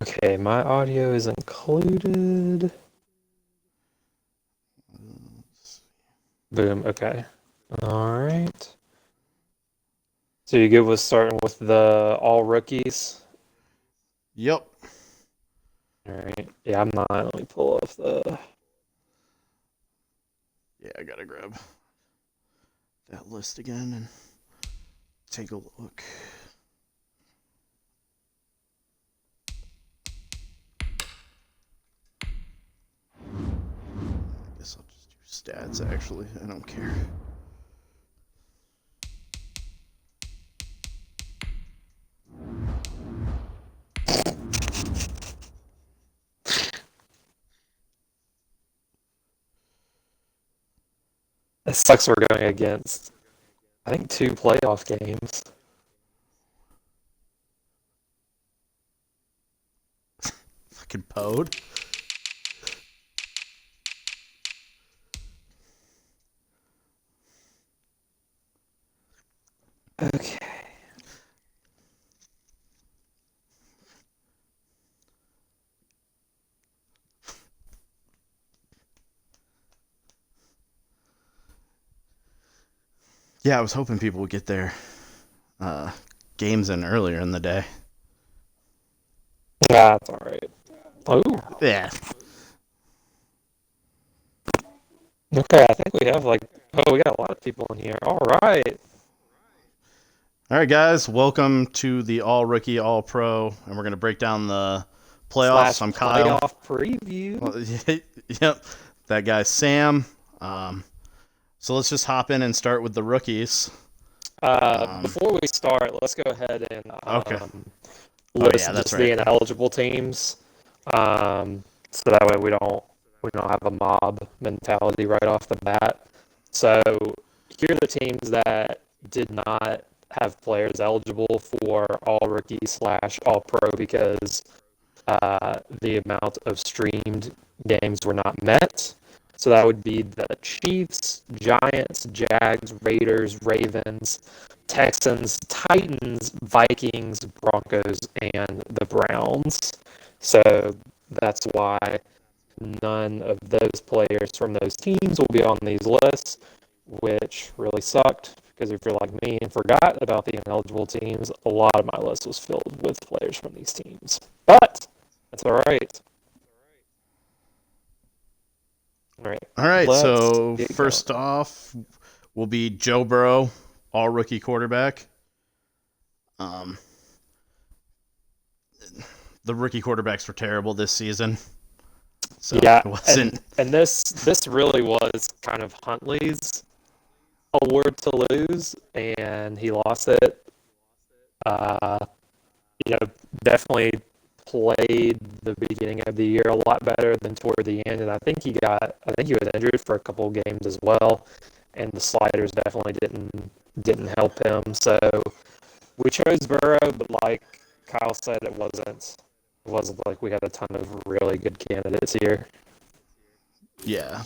Okay, my audio is included. Boom, okay. All right. So you good with starting with the all rookies? Yep. All right. Yeah, I'm not. Let me pull up the. Yeah, I gotta grab that list again and take a look. I guess I'll just do stats actually. I don't care. It sucks we're going against, I think, two playoff games. Fucking Pode. Okay. Yeah, I was hoping people would get their uh, games in earlier in the day. That's all right. Oh, Yeah. okay. I think we have we got a lot of people in here. All right. All right, guys. Welcome to the All Rookie, All Pro, and we're gonna break down the playoffs. Slash I'm Kyle. playoff preview. Well, yep. That guy's Sam. Um, so let's just hop in and start with the rookies. Before we start, let's go ahead and Okay. Oh yeah, list that's just right. the ineligible teams, so that way we don't have a mob mentality right off the bat. So here are the teams that did not have players eligible for all rookie slash all pro because the amount of streamed games were not met. So that would be the Chiefs, Giants, Jags, Raiders, Ravens, Texans, Titans, Vikings, Broncos, and the Browns. So that's why none of those players from those teams will be on these lists, which really sucked because if you're like me and forgot about the ineligible teams, a lot of my list was filled with players from these teams. But that's all right. All right, All right. let's So get going. first off will be Joe Burrow, All Rookie quarterback. Um, the rookie quarterbacks were terrible this season, so Yeah, it and wasn't. and this really was kind of Huntley's award to lose, and he lost it. Uh, you know, definitely played the beginning of the year a lot better than toward the end, and I think he was injured for a couple of games as well, and the sliders definitely didn't help him. So we chose Burrow, but like Kyle said, it wasn't like we had a ton of really good candidates here. Yeah.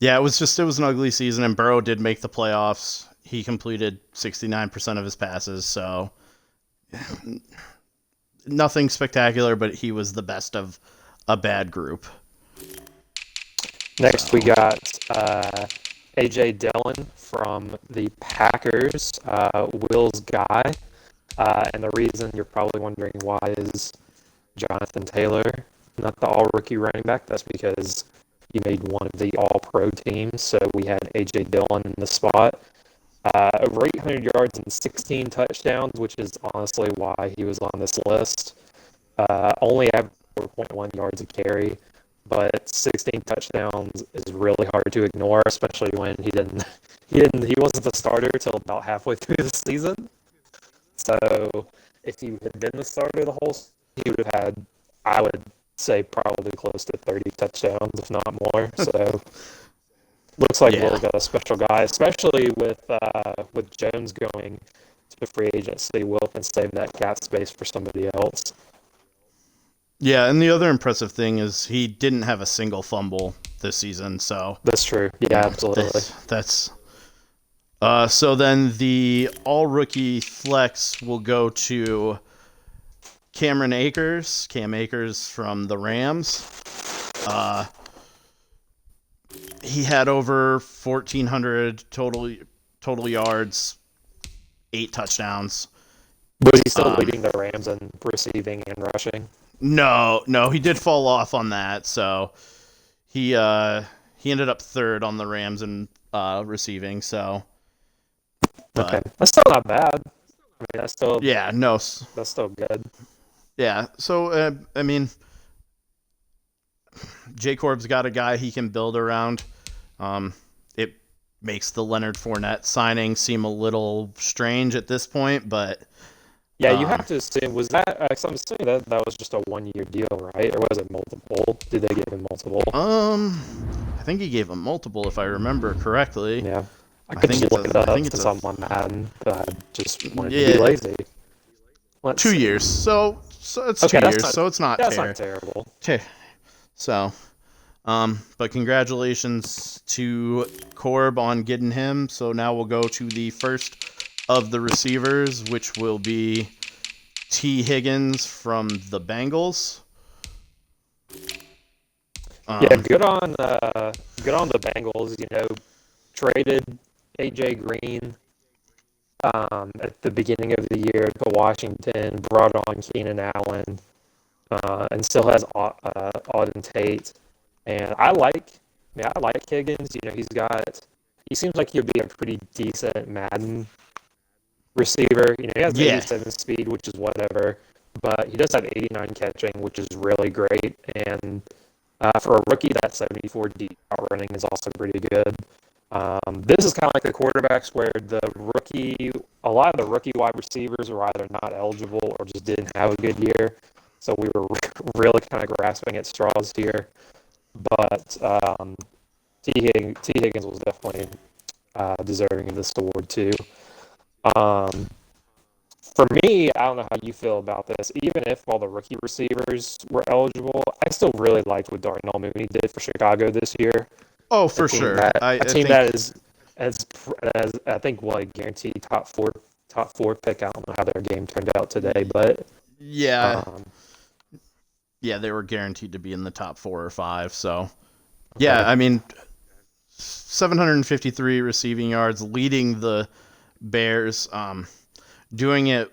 Yeah, it was an ugly season, and Burrow did make the playoffs. He completed 69% of his passes, so nothing spectacular, but he was the best of a bad group. Next, we So got AJ Dillon from the Packers, Will's guy. And the reason you're probably wondering why is Jonathan Taylor not the all rookie running back. That's because he made one of the all pro teams. So we had AJ Dillon in the spot. Over 800 yards and 16 touchdowns, which is honestly why he was on this list. Only averaged 4.1 yards a carry, but 16 touchdowns is really hard to ignore, especially when he wasn't the starter till about halfway through the season. So if he had been the starter the whole season, he would have had, I would say, probably close to 30 touchdowns, if not more. So looks like yeah, Will got a special guy, especially with Jones going to free agency. Will can save that cap space for somebody else. yeah. And the other impressive thing is he didn't have a single fumble this season. So That's true. Yeah, absolutely. that's so then the all rookie flex will go to Cam Akers from the Rams. He had over 1,400 total yards, 8 touchdowns. Was he still leading the Rams in receiving and rushing? No, he did fall off on that. So he ended up third on the Rams in receiving. So, okay, that's still not bad. I mean, that's still good. Yeah. So I mean, J. Corb's got a guy he can build around. It makes the Leonard Fournette signing seem a little strange at this point, but yeah, you have to assume, was that, I'm assuming that was just a 1-year deal, right? Or was it multiple? Did they give him multiple? I think he gave him multiple, if I remember correctly. Yeah. I could just look it up since I'm on Madden, but I just wanted to be lazy. 2 years. So it's 2 years, so it's not that's not terrible. Okay. So, but congratulations to Corb on getting him. So now we'll go to the first of the receivers, which will be T. Higgins from the Bengals. Yeah, good on the Bengals. You know, traded AJ Green at the beginning of the year to Washington, brought on Keenan Allen, and still has Auden Tate. And I like Higgins. You know, he seems like he'll be a pretty decent Madden receiver. You know, he has 87 speed, which is whatever, but he does have 89 catching, which is really great. And for a rookie, that 74 deep route running is also pretty good. This is kind of like the quarterbacks where a lot of the rookie wide receivers were either not eligible or just didn't have a good year. So we were really kind of grasping at straws here. But T. Higgins was definitely deserving of this award too. For me, I don't know how you feel about this. Even if all the rookie receivers were eligible, I still really liked what Darnell Mooney did for Chicago this year. Oh, for sure. A team that is as I think guaranteed top four pick. I don't know how their game turned out today, but yeah, they were guaranteed to be in the top 4 or 5. So yeah, I mean, 753 receiving yards, leading the Bears, doing it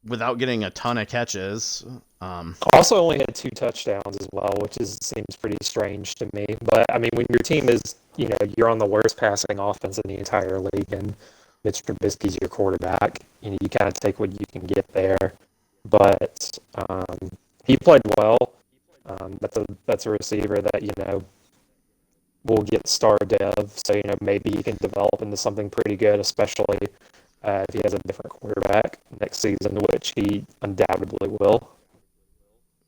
without getting a ton of catches. Also only had 2 touchdowns as well, which seems pretty strange to me. But I mean, when your team is, you know, you're on the worst passing offense in the entire league, and Mitch Trubisky's your quarterback, you know, you kind of take what you can get there. But he played well. That's a receiver that, you know, will get starved of. So, you know, maybe he can develop into something pretty good, especially if he has a different quarterback next season, which he undoubtedly will.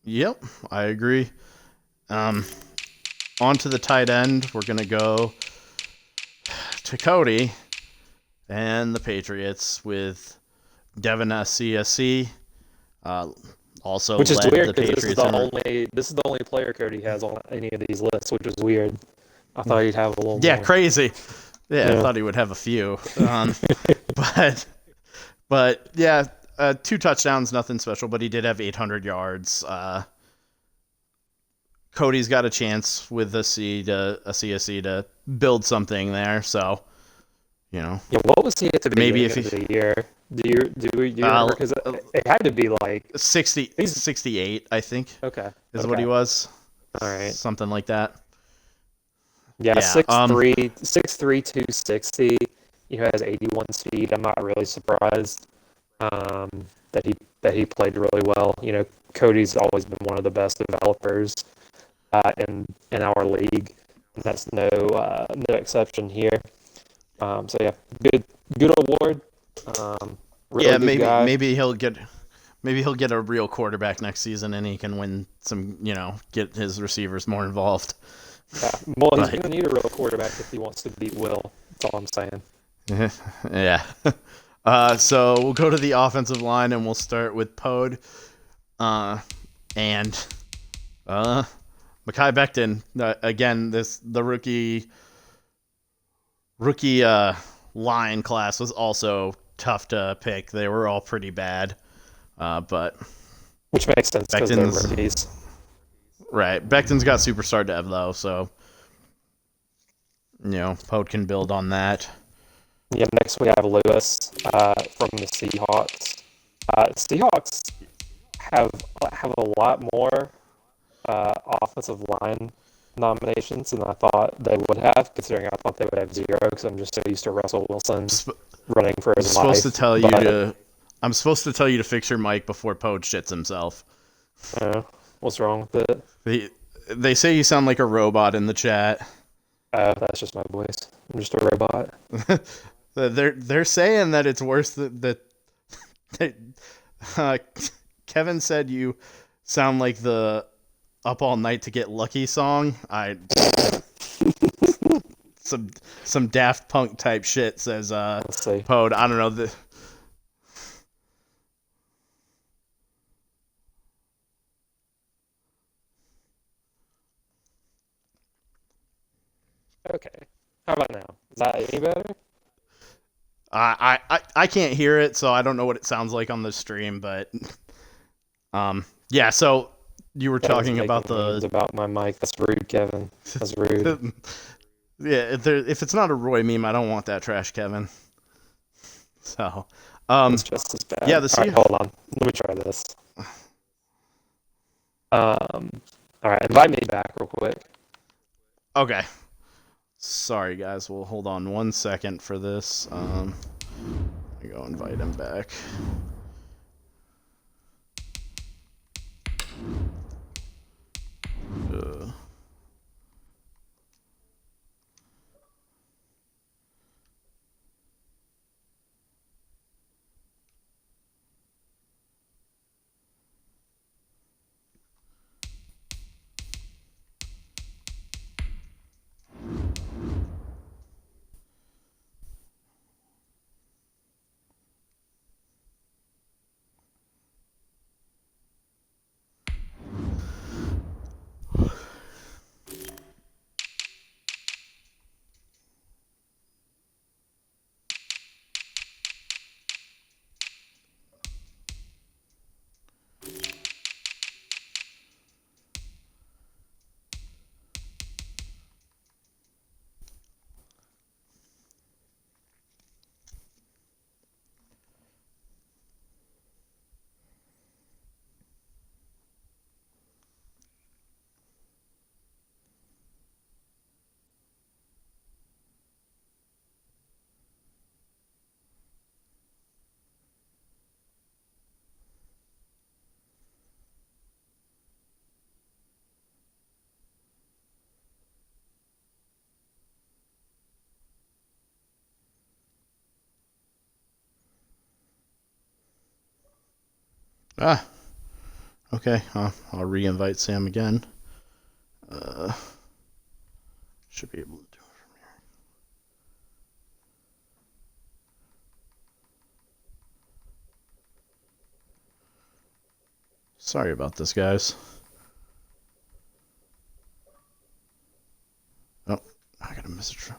Yep, I agree. On to the tight end. We're going to go to Cody and the Patriots with Devin SCSC. Also, which is weird because this is the only player Cody has on any of these lists, which is weird. I thought he'd have a little more. Crazy. Yeah, I thought he would have a few. But yeah, 2 touchdowns, nothing special, but he did have 800 yards. Cody's got a chance with a CSC to build something there, so, you know. Yeah, what was he at the beginning of the year? Do you remember? Because it had to be like 68, I think. Okay. Is what he was. All right. Something like that. Yeah, 6'3", 260. He has 81 speed. I'm not really surprised that he played really well. You know, Cody's always been one of the best developers in our league, and that's no exception here. So yeah, good award. Really maybe he'll get a real quarterback next season, and he can win some. You know, get his receivers more involved. Yeah, well, he's going to need a real quarterback if he wants to beat Will. That's all I'm saying. Yeah. So we'll go to the offensive line, and we'll start with Pode. And Mekhi Becton, again, the rookie line class was also tough to pick. They were all pretty bad. But which makes sense because they're Becton's rookies. right. Becton's got superstar dev though, so Poe can build on that. Yeah, next we have Lewis from the Seahawks. Seahawks have a lot more offensive line nominations than I thought they would have, considering I thought they would have 0 because I'm just so used to Russell Wilson running for his life. I'm supposed to tell you to fix your mic before Poe shits himself. What's wrong with it? They say you sound like a robot in the chat. That's just my voice. I'm just a robot. They're saying that it's worse that Kevin said you sound like the Up All Night to Get Lucky song. Some Daft Punk type shit, says Pod. I don't know. Okay. How about now? Is that any better? I can't hear it, so I don't know what it sounds like on the stream, but yeah. So you were talking about my mic. That's rude, Kevin. That's rude. Yeah, if it's not a Roy meme, I don't want that trash, Kevin. So it's just as bad. Yeah, All right, hold on. Let me try this. All right, invite me back real quick. Okay. Sorry, guys. We'll hold on 1 second for this. Let me go invite him back. Okay. I'll re-invite Sam again. Should be able to do it from here. Sorry about this, guys. Oh, I got a message from...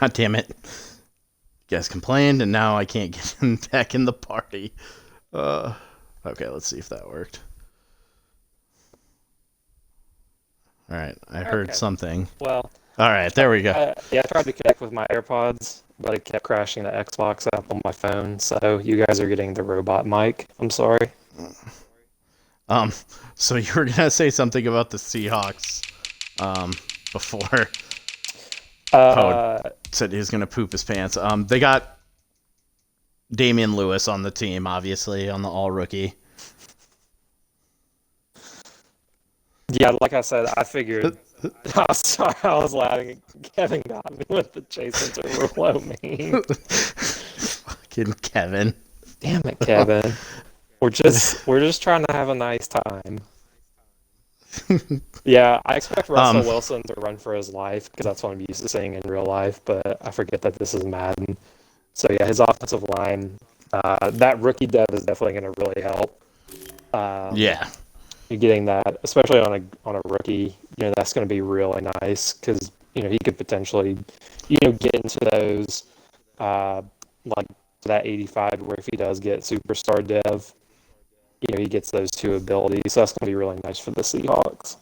God damn it. You guys complained, and now I can't get him back in the party. Okay, let's see if that worked. Alright, I heard something. Well, All right, there we go. Yeah, I tried to connect with my AirPods, but it kept crashing the Xbox app on my phone. So you guys are getting the robot mic. I'm sorry. Um, so you were gonna say something about the Seahawks, before Poe said he was gonna poop his pants. They got Damian Lewis on the team, obviously on the All Rookie. Yeah, like I said, I figured. I was sorry, I was laughing. Kevin got me with the Jason Derulo meme. Fucking Kevin. Damn it, Kevin. We're just trying to have a nice time. Yeah, I expect Russell Wilson to run for his life because that's what I'm used to seeing in real life, but I forget that this is Madden. So yeah, his offensive line, that rookie dev is definitely going to really help. Yeah. You're getting that, especially on a rookie. That's going to be really nice because he could potentially get into those like that 85 where if he does get superstar dev, he gets those two abilities. So that's going to be really nice for the Seahawks.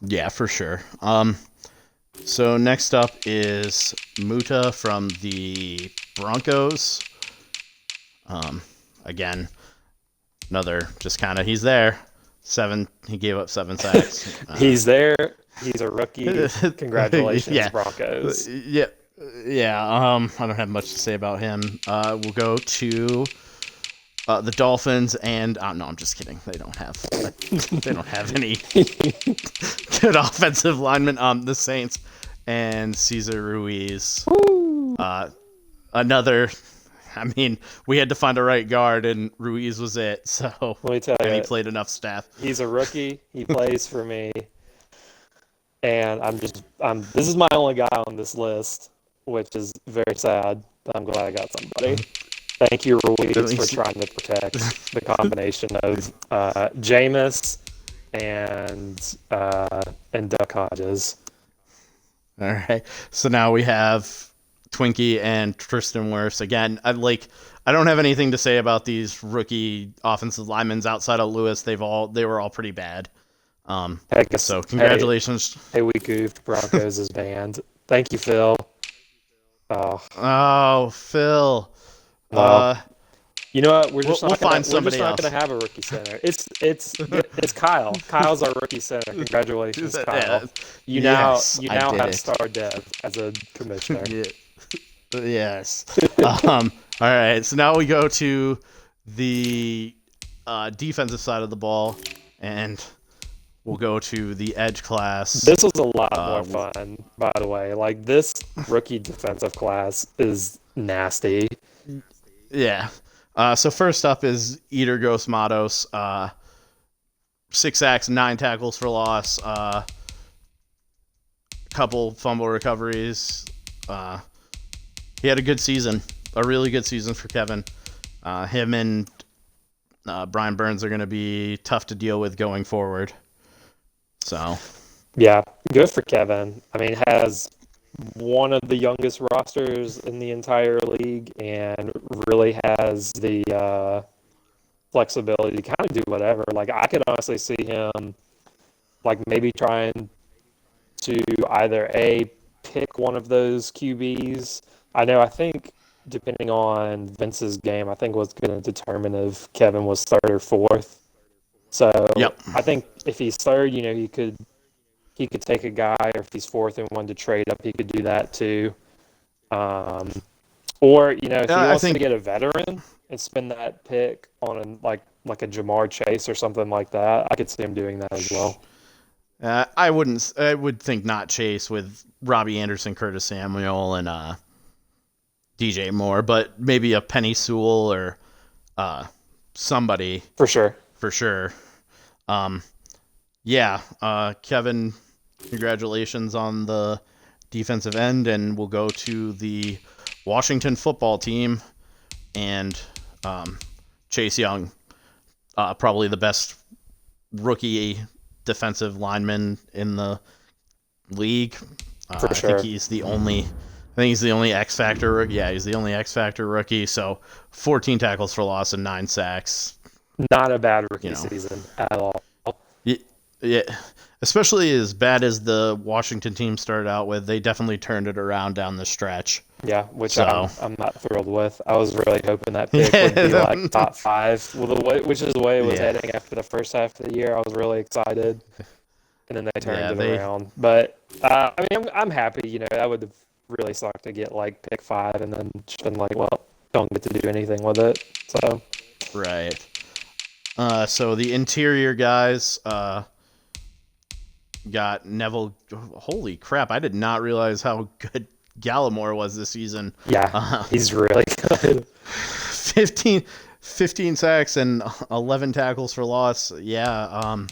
Yeah, for sure. So next up is Muta from the Broncos. Again, another just kind of he's there. He gave up 7 sacks. He's there. He's a rookie. Congratulations, yeah. Broncos. Yeah. I don't have much to say about him. We'll go to the Dolphins, and no, I'm just kidding. They don't have any good offensive linemen. The Saints and Cesar Ruiz. Another. I mean, we had to find a right guard, and Ruiz was it. So let me tell you, he played enough staff. He's a rookie. He plays for me, and this is my only guy on this list, which is very sad. But I'm glad I got somebody. Thank you, Ruiz, for trying to protect the combination of Jameis and Duck Hodges. All right. So now we have Twinkie and Tristan Wirfs. Again, I don't have anything to say about these rookie offensive linemen outside of Lewis. They were all pretty bad. So congratulations. Hey, we goofed. Broncos is banned. Thank you, Phil. Oh, Phil. You know what? We're just not going to have a rookie center. It's Kyle. Kyle's our rookie center. Congratulations, Kyle. You now have star dev as a commissioner. Yeah. Yes. All right. So now we go to the defensive side of the ball, and we'll go to the edge class. This was a lot more fun, by the way. Like, this rookie defensive class is nasty. Yeah. So first up is Eater Ghost Matos. 6 sacks, 9 tackles for loss. Couple fumble recoveries. He had a good season, a really good season for Kevin. Him and Brian Burns are going to be tough to deal with going forward. So, yeah, good for Kevin. I mean, has one of the youngest rosters in the entire league and really has the flexibility to kind of do whatever. Like, I could honestly see him, like, maybe trying to either pick one of those QBs. I think depending on Vince's game, I think what's going to determine if Kevin was third or fourth. So yep. I think if he's third, he could take a guy, or if he's fourth and wanted to trade up, he could do that too. Or if he wants to get a veteran and spend that pick on like a Jamar Chase or something like that, I could see him doing that as well. I would think not Chase with Robbie Anderson, Curtis Samuel, and DJ Moore, but maybe a Penny Sewell or somebody. For sure. Kevin, congratulations on the defensive end, and we'll go to the Washington football team and Chase Young, probably the best rookie defensive lineman in the league. For sure. I think he's the only X Factor. Yeah, he's the only X Factor rookie. So 14 tackles for loss and 9 sacks. Not a bad rookie season at all. Yeah, especially as bad as the Washington team started out with, they definitely turned it around down the stretch. Yeah, which So I'm not thrilled with. I was really hoping that pick would be like yeah, top five, which is the way it was yeah, heading after the first half of the year. I was really excited, and then they turned yeah. it They around. But I mean, I'm happy. You know, that would have really sucked to get like pick five and then just been like, well, don't get to do anything with it. So right. So the interior guys got Neville. Holy crap! I did not realize how good Gallimore was this season. yeah, he's really good. 15, 15 sacks and 11 tackles for loss. Yeah.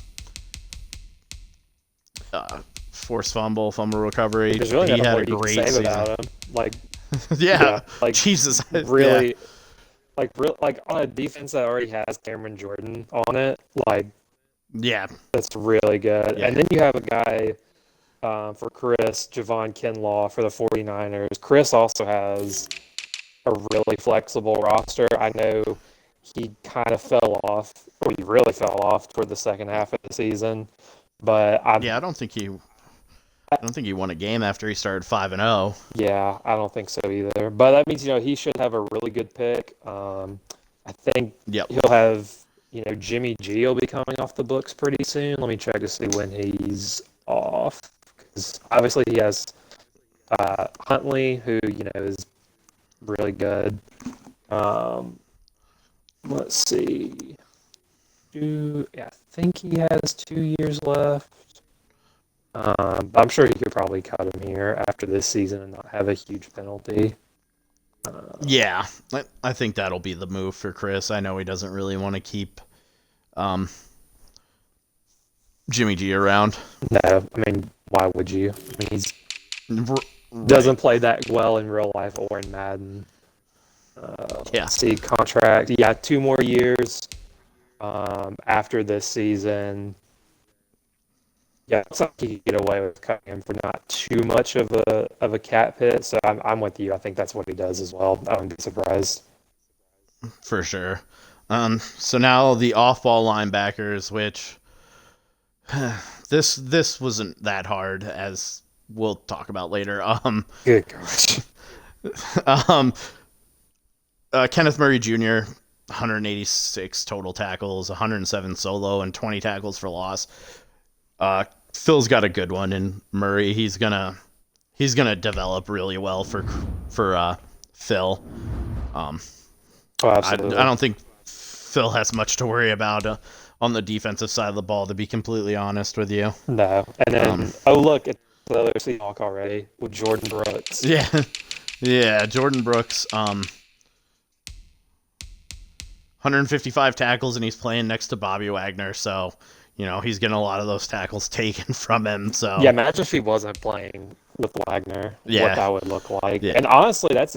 Forced fumble recovery. There's really He not had more a you can great say season. about him. Like, Yeah. yeah, like Jesus. Yeah. really, like on a defense that already has Cameron Jordan on it, like Yeah. that's really good. Yeah. And then you have a guy for Chris, Javon Kinlaw for the 49ers. Chris also has a really flexible roster. I know he kind of fell off, or he really fell off toward the second half of the season, but Yeah. I don't think he won a game after he started 5-0. yeah, I don't think so either. But that means, he should have a really good pick. I think Yep. he'll have, Jimmy G will be coming off the books pretty soon. Let me check to see when he's off. Because obviously he has Huntley, who, is really good. Let's see. I think he has 2 years left. But I'm sure he could probably cut him here after this season and not have a huge penalty. Yeah. I think that'll be the move for Chris. I know he doesn't really want to keep Jimmy G around. No, I mean, why would you? I mean, he's Right. doesn't play that well in real life or in Madden. Yeah. Let's see, contract. Yeah, 2 more years after this season. Yeah, it looks like he could get away with cutting him for not too much of a cap hit. So I'm with you. I think that's what he does as well. I wouldn't be surprised. For sure. So now the off-ball linebackers, which this wasn't that hard, as we'll talk about later. Good gosh. um, Kenneth Murray Jr. 186 total tackles, 107 solo, and 20 tackles for loss. Phil's got a good one in Murray. He's gonna develop really well for Phil. Oh, I absolutely. don't think Phil has much to worry about on the defensive side of the ball, to be completely honest with you. No. And then, look, it's the other Seahawk already with Jordan Brooks. Yeah, yeah. Jordan Brooks, 155 tackles, and he's playing next to Bobby Wagner, so he's getting a lot of those tackles taken from him. So Yeah, imagine if he wasn't playing with Wagner, Yeah. what that would look like. Yeah. And honestly, that's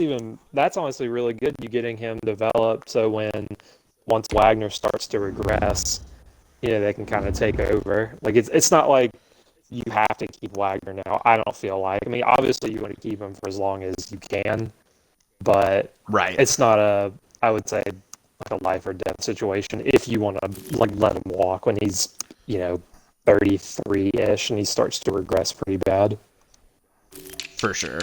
honestly really good. You getting him developed so once Wagner starts to regress, they can kind of take over. Like it's not like you have to keep Wagner now. I don't feel like. I mean, obviously you want to keep him for as long as you can, but right, it's not I would say like a life or death situation if you want to like let him walk when he's 33-ish and he starts to regress pretty bad. for sure.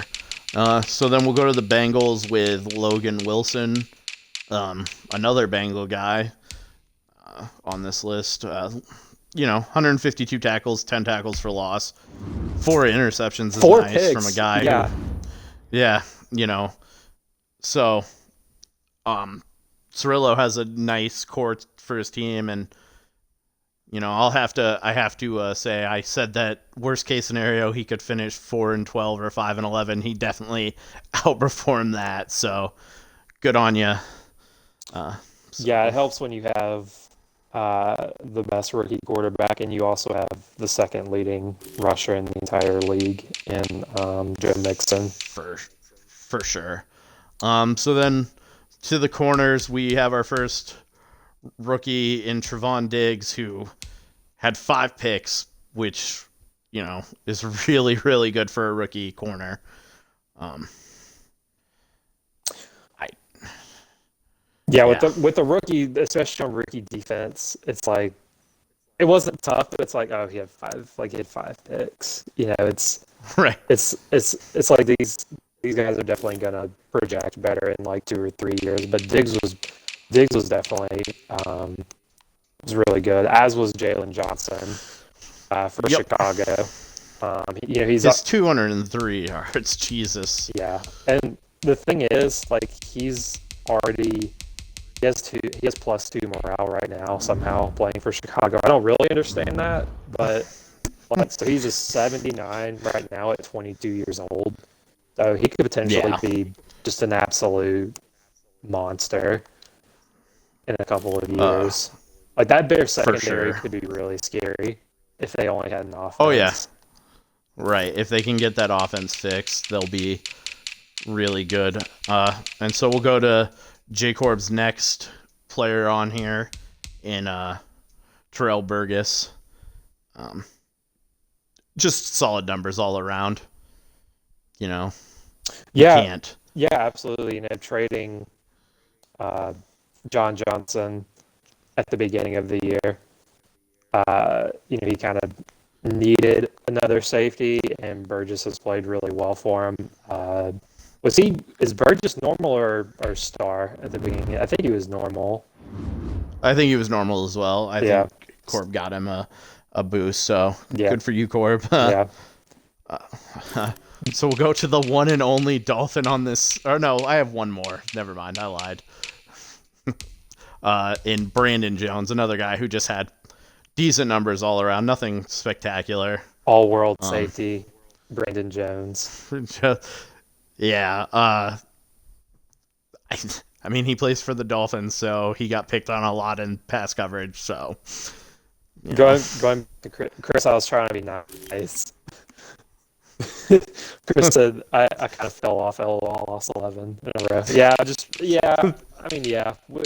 So then we'll go to the Bengals with Logan Wilson, another Bengal guy on this list. 152 tackles, 10 tackles for loss, 4 interceptions is 4 nice picks from a guy Yeah. who, yeah, so Cirillo has a nice core for his team, and I have to say, I said that worst case scenario he could finish 4-12 or 5-11. He definitely outperformed that, so good on you. Yeah, it helps when you have the best rookie quarterback and you also have the second leading rusher in the entire league in Joe Mixon. For sure. So then to the corners, we have our first rookie in Trevon Diggs, who had 5 picks, which is really, really good for a rookie corner. With the rookie, especially on rookie defense, it's like it wasn't tough, but it's like, oh, he had 5 picks. It's Right. it's like these guys are definitely gonna project better in like 2 or 3 years. But Diggs was definitely was really good, as was Jalen Johnson for Yep. Chicago. He's 203 yards. Jesus. yeah, and the thing is, like he has +2 morale right now somehow playing for Chicago. I don't really understand that, but so he's a 79 right now at 22 years old. So he could potentially be just an absolute monster in a couple of years. Like that Bears secondary could be really scary if they only had an offense. Oh yeah. Right. If they can get that offense fixed, they'll be really good. And so we'll go to J Corb's next player on here in Terrell Burgess. Just solid numbers all around. Yeah. Can't. Yeah, absolutely. Trading John Johnson at the beginning of the year, he kind of needed another safety, and Burgess has played really well for him. Is Burgess normal or star at the beginning? I think he was normal. I think he was normal as well. I think Corb got him a boost, so good for you, Corb. Yeah. So we'll go to the one and only Dolphin on this. Or no, I have one more. Never mind, I lied. In Brandon Jones, another guy who just had decent numbers all around, nothing spectacular. All-world safety, Brandon Jones. Yeah. I mean, he plays for the Dolphins, so he got picked on a lot in pass coverage. So going to Chris, I was trying to be nice. Chris said I kind of fell off. LOL, lost 11 in a row. Yeah. I mean, yeah. We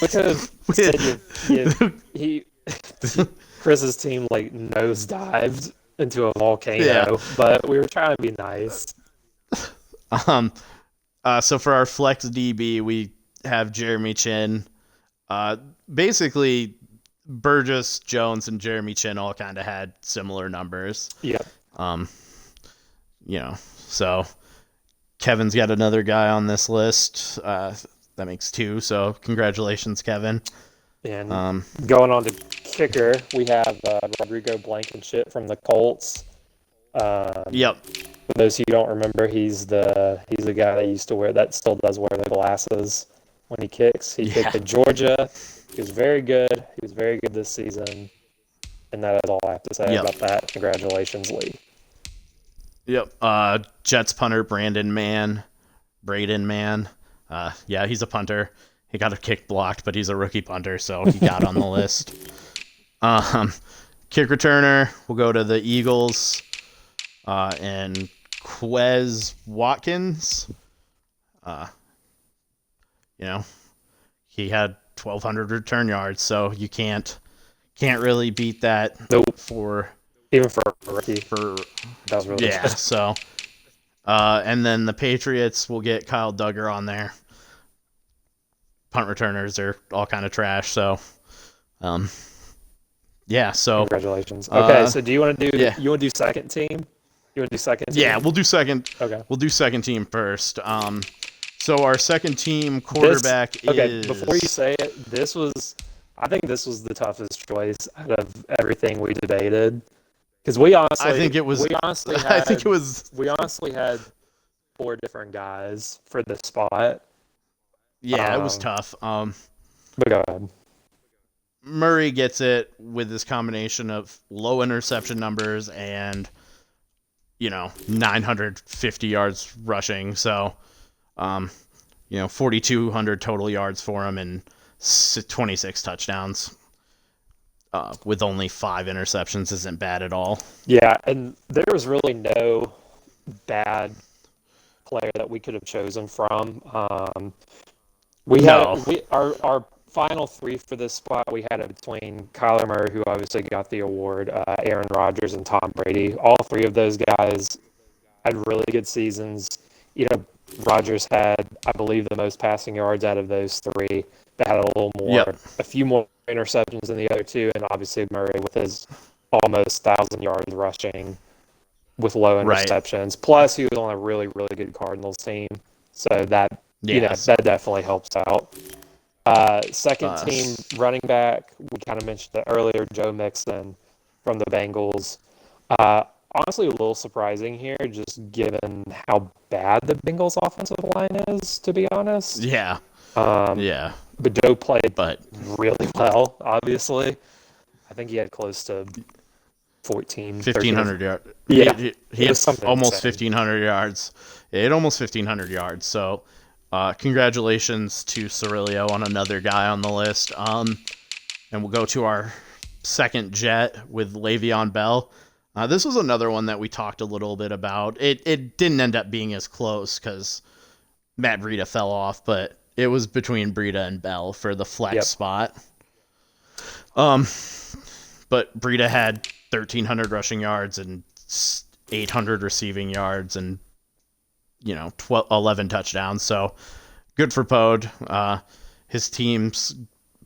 could have said Chris's team like nosedived into a volcano, but we were trying to be nice. So for our flex DB, we have Jeremy Chin. Basically, Burgess, Jones, and Jeremy Chin all kind of had similar numbers. Yeah. So Kevin's got another guy on this list. That makes 2. So congratulations, Kevin. And going on to kicker, we have Rodrigo Blankenship from the Colts. Yep. For those who don't remember, he's the guy that still does wear the glasses when he kicks. He kicked at Georgia. He was very good. He was very good this season. And that is all I have to say about that. Congratulations, Lee. Yep. Jets punter Braden Mann. He's a punter. He got a kick blocked, but he's a rookie punter, so he got on the list. Kick returner, we'll go to the Eagles. And Quez Watkins. He had 1,200 return yards, so you can't really beat that. Nope. Even for a rookie. That was really good. So, and then the Patriots will get Kyle Duggar on there. Punt returners are all kind of trash, so, So congratulations. Okay, so do you want to do? You want to do second team? You want to do second team? Yeah, we'll do second. Okay. We'll do second team first. So our second team quarterback is... Okay, before you say it, I think this was the toughest choice out of everything we debated. Because we honestly had 4 different guys for the spot. Yeah, it was tough. But go ahead. Murray gets it with this combination of low interception numbers and 950 yards rushing. So, 4,200 total yards for him and 26 touchdowns. With only 5 interceptions isn't bad at all. Yeah, and there was really no bad player that we could have chosen from. Our final 3 for this spot, we had it between Kyler Murray, who obviously got the award, Aaron Rodgers, and Tom Brady. All 3 of those guys had really good seasons. Rodgers had, I believe, the most passing yards out of those three. That had a little more, a few more interceptions than the other two, and obviously Murray with his almost 1,000 yards rushing with low interceptions. Plus, he was on a really, really good Cardinals team, so that that definitely helps out. Second team running back, we kind of mentioned it earlier, Joe Mixon from the Bengals. Honestly, a little surprising here, just given how bad the Bengals' offensive line is, to be honest. Yeah. But Joe played really well, obviously. I think he had close to 1,500 yards. Yeah. He had almost insane. 1,500 yards. Yeah, he had almost 1,500 yards. So, congratulations to Cirilio on another guy on the list. And we'll go to our second jet with Le'Veon Bell. This was another one that we talked a little bit about. It didn't end up being as close because Matt Breida fell off, but it was between Breida and Bell for the flex spot. But Breida had 1,300 rushing yards and 800 receiving yards and 11 touchdowns. So good for Pod. His team's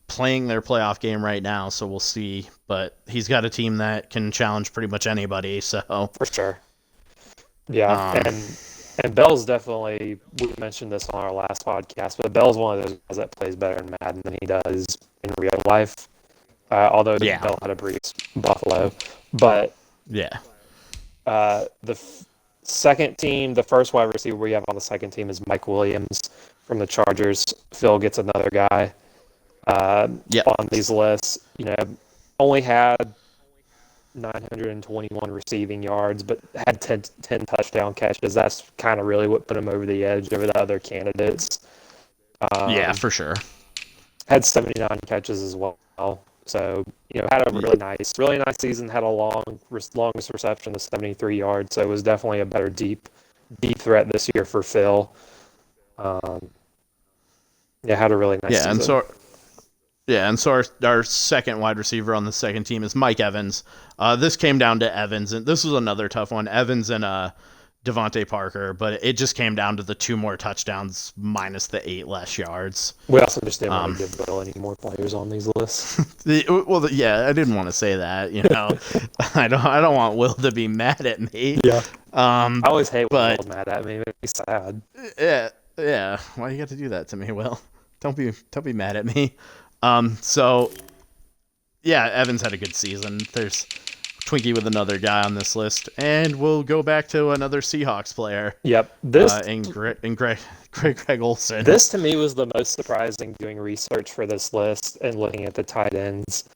playing their playoff game right now, so we'll see. But he's got a team that can challenge pretty much anybody. So for sure, yeah. And Bell's definitely, we mentioned this on our last podcast, but Bell's one of those guys that plays better in Madden than he does in real life. Although Bell had a brief Buffalo, but the second team, the first wide receiver we have on the second team is Mike Williams from the Chargers. Phil gets another guy on these lists. Only had 921 receiving yards, but had 10 touchdown catches. That's kind of really what put him over the edge over the other candidates. For sure. Had 79 catches as well. So, had a really nice season. Had a longest reception of 73 yards. So it was definitely a better deep threat this year for Phil. Had a really nice season. And so our second wide receiver on the second team is Mike Evans. This came down to Evans, and this was another tough one. Evans and Devontae Parker, but it just came down to the 2 more touchdowns minus the 8 less yards. We also just didn't want to give Will any more players on these lists. I didn't want to say that. I don't want Will to be mad at me. Yeah. I always hate when Will's mad at me. It makes me sad. Yeah. Why you got to do that to me, Will? Don't be mad at me. Evans had a good season. There's Twinkie with another guy on this list, and we'll go back to another Seahawks player. Yep, Greg Olsen. This to me was the most surprising doing research for this list and looking at the tight ends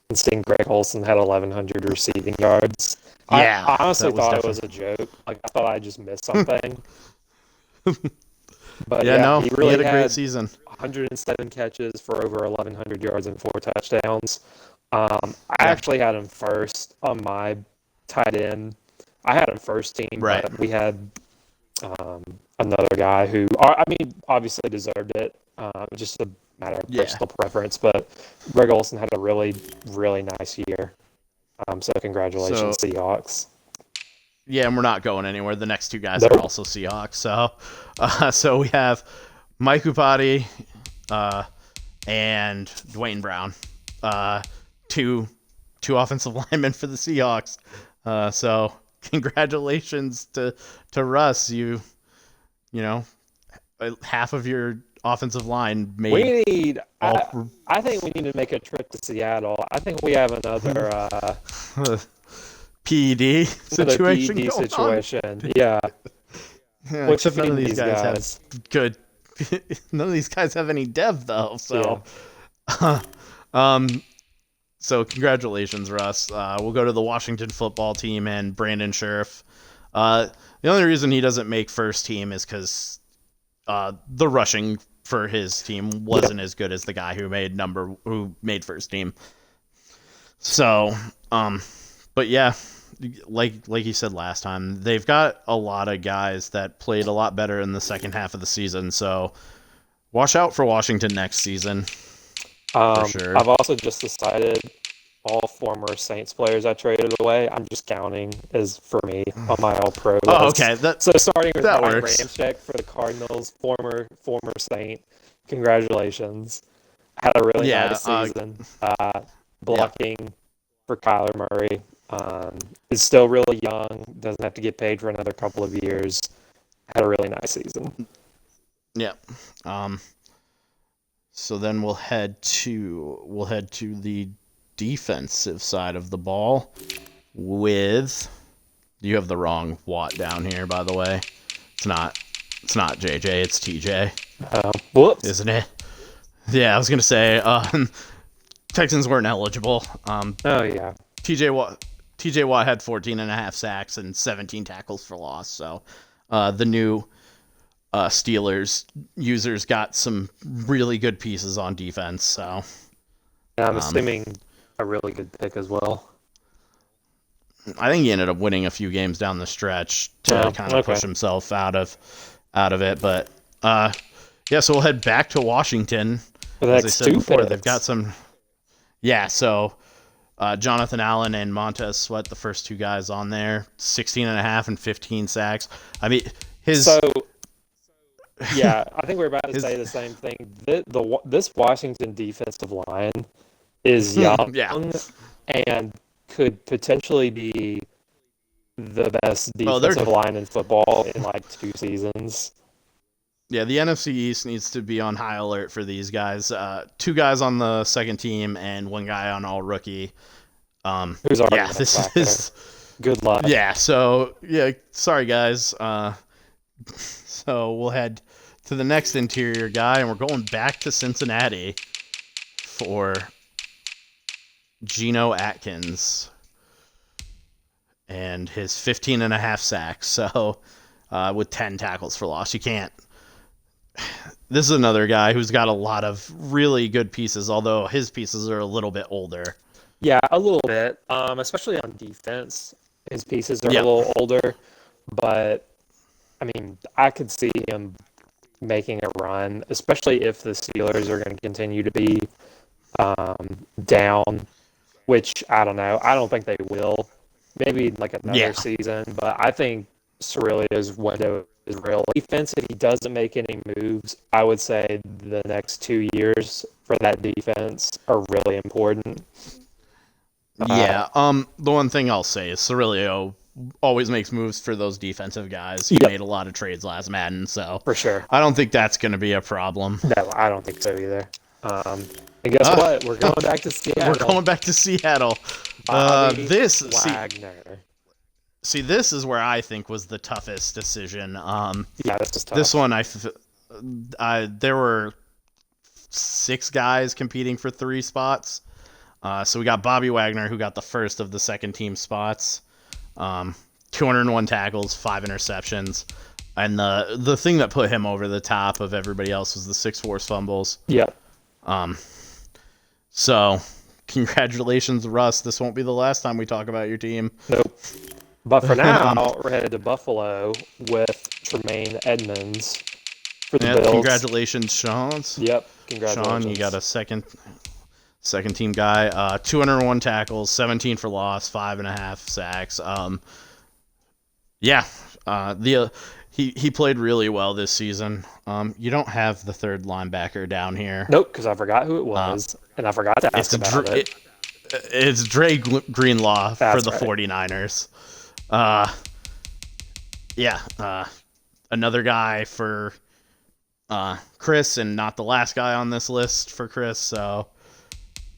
and seeing Greg Olsen had 1,100 receiving yards. Yeah, I honestly thought it was a joke. Like I thought I just missed something. But he really had a great season. 107 catches for over 1,100 yards and 4 touchdowns. I actually had him first on my tight end. I had him first team, but we had another guy who, obviously deserved it. Just a matter of personal preference. But Greg Olsen had a really, really nice year. So congratulations, Seahawks. Yeah, and we're not going anywhere. The next 2 guys are also Seahawks. So we have Mike Upati and Dwayne Brown. Two offensive linemen for the Seahawks. So congratulations to Russ. Half of your offensive line made. I think we need to make a trip to Seattle. I think we have another PED situation. Yeah. Except none of these guys have good. None of these guys have any depth though. So. So congratulations, Russ. We'll go to the Washington football team and Brandon Scherff. The only reason he doesn't make first team is because the rushing for his team wasn't as good as the guy who made first team. So, but yeah, like you said last time, they've got a lot of guys that played a lot better in the second half of the season. So watch out for Washington next season. For sure. I've also just decided all former Saints players I traded away. I'm just counting as for me on my All Pro list. Oh, okay. So starting with that Ryan works. Ramczyk for the Cardinals, former Saint. Congratulations. Had a really nice season. Blocking for Kyler Murray. Is still really young. Doesn't have to get paid for another couple of years. Had a really nice season. Yeah. So then we'll head to the defensive side of the ball with. You have the wrong Watt down here, by the way. It's not JJ. It's TJ. Whoops. Isn't it? Yeah, I was gonna say. Texans weren't eligible. Oh yeah. TJ Watt had 14.5 sacks and 17 tackles for loss. So the new Steelers users got some really good pieces on defense. So yeah, I'm assuming a really good pick as well. I think he ended up winning a few games down the stretch to kind of push himself out of it. But yeah, so we'll head back to Washington. As I said before, they've got some. Yeah, so Jonathan Allen and Montez Sweat, the first two guys on there, 16.5 and 15 sacks. I mean, yeah, I think we're about to say the same thing. This Washington defensive line is young and could potentially be the best defensive line in football in like 2 seasons. Yeah, the NFC East needs to be on high alert for these guys. 2 guys on the second team and 1 guy on all rookie. Who's already this is good luck. Yeah, so sorry guys. So we'll head to the next interior guy, and we're going back to Cincinnati for Geno Atkins and his 15.5 sacks. So with 10 tackles for loss, you can't. This is another guy who's got a lot of really good pieces, although his pieces are a little bit older. Yeah, a little bit, especially on defense. His pieces are a little older, but I mean, I could see him making a run, especially if the Steelers are going to continue to be down, which I don't know. I don't think they will. Maybe like another season, but I think Cerulio's window is real. Defense, if he doesn't make any moves, I would say the next 2 years for that defense are really important. The one thing I'll say is Cerulio always makes moves for those defensive guys. He made a lot of trades last Madden, so for sure, I don't think that's going to be a problem. No, I don't think so either. And guess what? We're going back to Seattle. We're going back to Seattle. This Wagner. See, this is where I think was the toughest decision. This is tough. This one, there were 6 guys competing for 3 spots. So we got Bobby Wagner, who got the first of the second team spots. 201 tackles, 5 interceptions. And the thing that put him over the top of everybody else was the 6 forced fumbles. Yep. So, congratulations, Russ. This won't be the last time we talk about your team. Nope. But for now, we're headed to Buffalo with Tremaine Edmonds for the Bills. Congratulations, Sean. Yep. Congratulations. Sean, you got a second team guy. 201 tackles, 17 for loss, 5.5 sacks. He played really well this season. You don't have the third linebacker down here. Nope, because I forgot who it was, and I forgot to ask about it. It's Dre Greenlaw for the 49ers. Another guy for Chris, and not the last guy on this list for Chris. So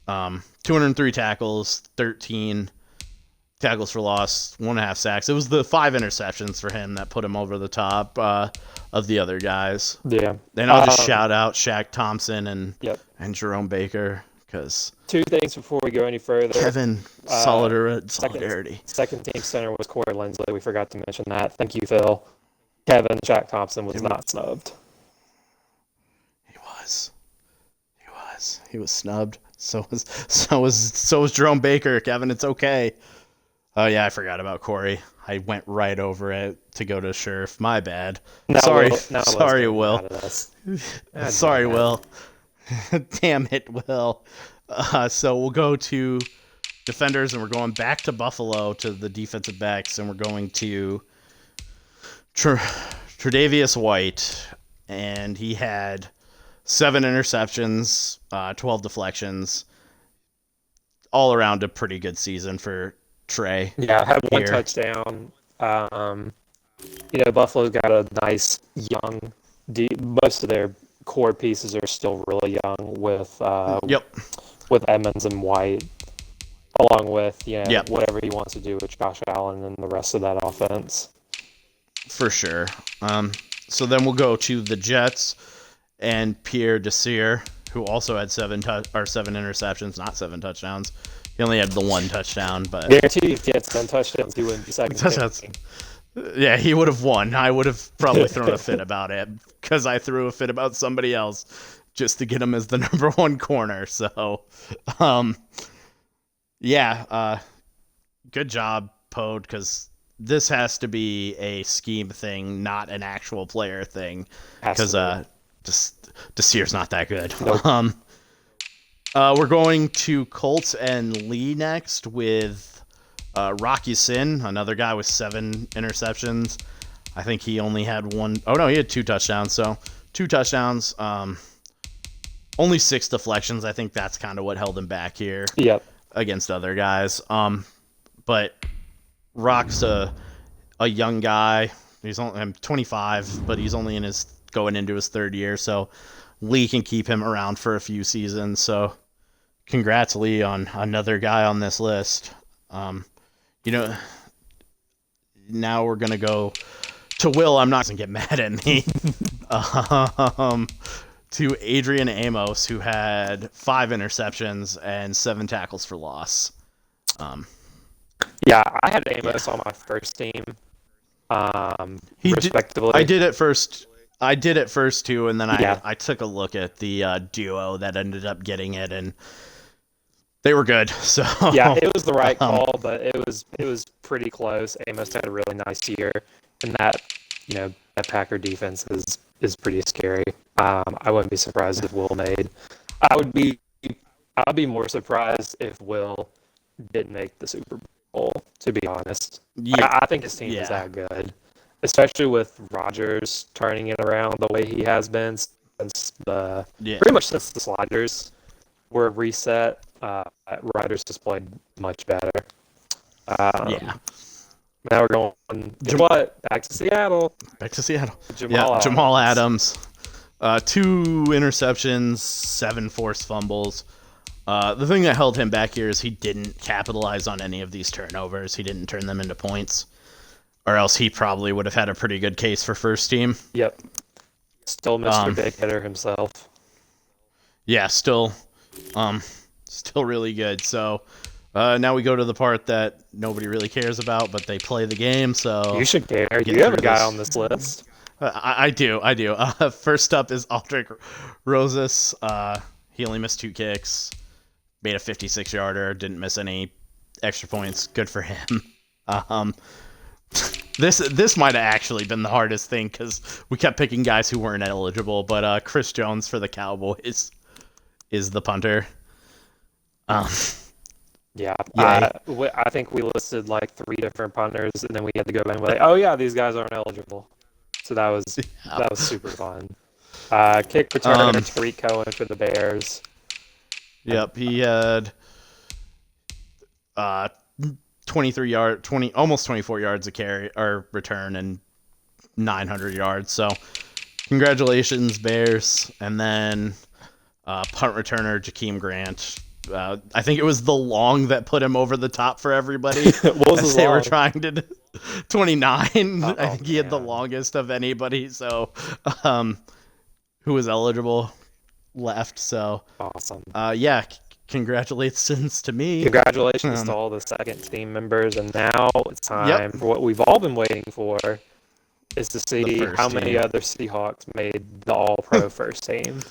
203 tackles, 13 tackles for loss, 1.5 sacks. It was the 5 interceptions for him that put him over the top of the other guys. Yeah. And I'll just shout out Shaq Thompson and Jerome Baker, because 2 things before we go any further. Kevin, solidarity. Second team center was Corey Lindsley. We forgot to mention that. Thank you, Phil. Kevin, Shaq Thompson was not snubbed. He was snubbed. So was Jerome Baker. Kevin, it's okay. Oh yeah, I forgot about Corey. I went right over it to go to Scherf. My bad. Sorry, Will. Sorry, Will. Damn it, Will. So we'll go to defenders, and we're going back to Buffalo to the defensive backs, and we're going to Tre'Davious White, and he had 7 interceptions, 12 deflections, all around a pretty good season for Trey. Yeah, had one touchdown. Buffalo's got a nice young. Most of their core pieces are still really young with Edmonds and White, along with whatever he wants to do with Josh Allen and the rest of that offense. For sure. So then we'll go to the Jets and Pierre Desir, who also had 7 interceptions, not 7 touchdowns. He only had the 1 touchdown, but guarantee if he had 10 touchdowns, he wouldn't be second. Yeah, he would have won. I would have probably thrown a fit about it because I threw a fit about somebody else just to get him as the number 1 corner. So, good job, Pode, because this has to be a scheme thing, not an actual player thing, because Desir's not that good. Nope. We're going to Colts and Lee next with Rocky Sin, another guy with 7 interceptions. I think he only had 1. Oh, no, he had 2 touchdowns. So 2 touchdowns, only 6 deflections. I think that's kind of what held him back here against other guys. But Rock's a young guy. He's only 25, but he's only going into his 3rd year. So Lee can keep him around for a few seasons. So congrats, Lee, on another guy on this list. Now we're going to go to Will. I'm not going to get mad at me. To Adrian Amos, who had 5 interceptions and 7 tackles for loss. I had Amos on my first team. Respectively. I did it first too, and then I took a look at the duo that ended up getting it, and they were good. So it was the right call, but it was pretty close. Amos had a really nice year, and that Packer defense is pretty scary. I wouldn't be surprised if Will made. I'd be more surprised if Will didn't make the Super Bowl, to be honest. I think his team is that good, especially with Rodgers turning it around the way he has been pretty much since the sliders were reset. Rodgers has played much better. Now we're going back to Seattle. Jamal Adams. 2 interceptions, 7 forced fumbles. The thing that held him back here is he didn't capitalize on any of these turnovers. He didn't turn them into points, or else he probably would have had a pretty good case for first team. Yep. Still Mr. Big Hitter himself. Yeah, still really good. So now we go to the part that nobody really cares about, but they play the game. So you should care. You have a guy on this list. I do. First up is Aldrich Rosas. He only missed 2 kicks, made a 56-yarder, didn't miss any extra points. Good for him. This might have actually been the hardest thing because we kept picking guys who weren't eligible. But Chris Jones for the Cowboys is the punter. I think we listed like 3 different punters, and then we had to go back and be like, oh yeah, these guys aren't eligible. So that was super fun. Kick returner Tariq Cohen for the Bears. Yep, he had almost 24 yards of carry or return and 900 yards. So congratulations, Bears. And then punt returner Jakeem Grant. I think it was the long that put him over the top for everybody. What was his long? Were trying to 29. I think he had the longest of anybody. So who was eligible left. So awesome. Congratulations to me. Congratulations to all the second team members. And now it's time for what we've all been waiting for, is to see how many other Seahawks made the All-Pro first team.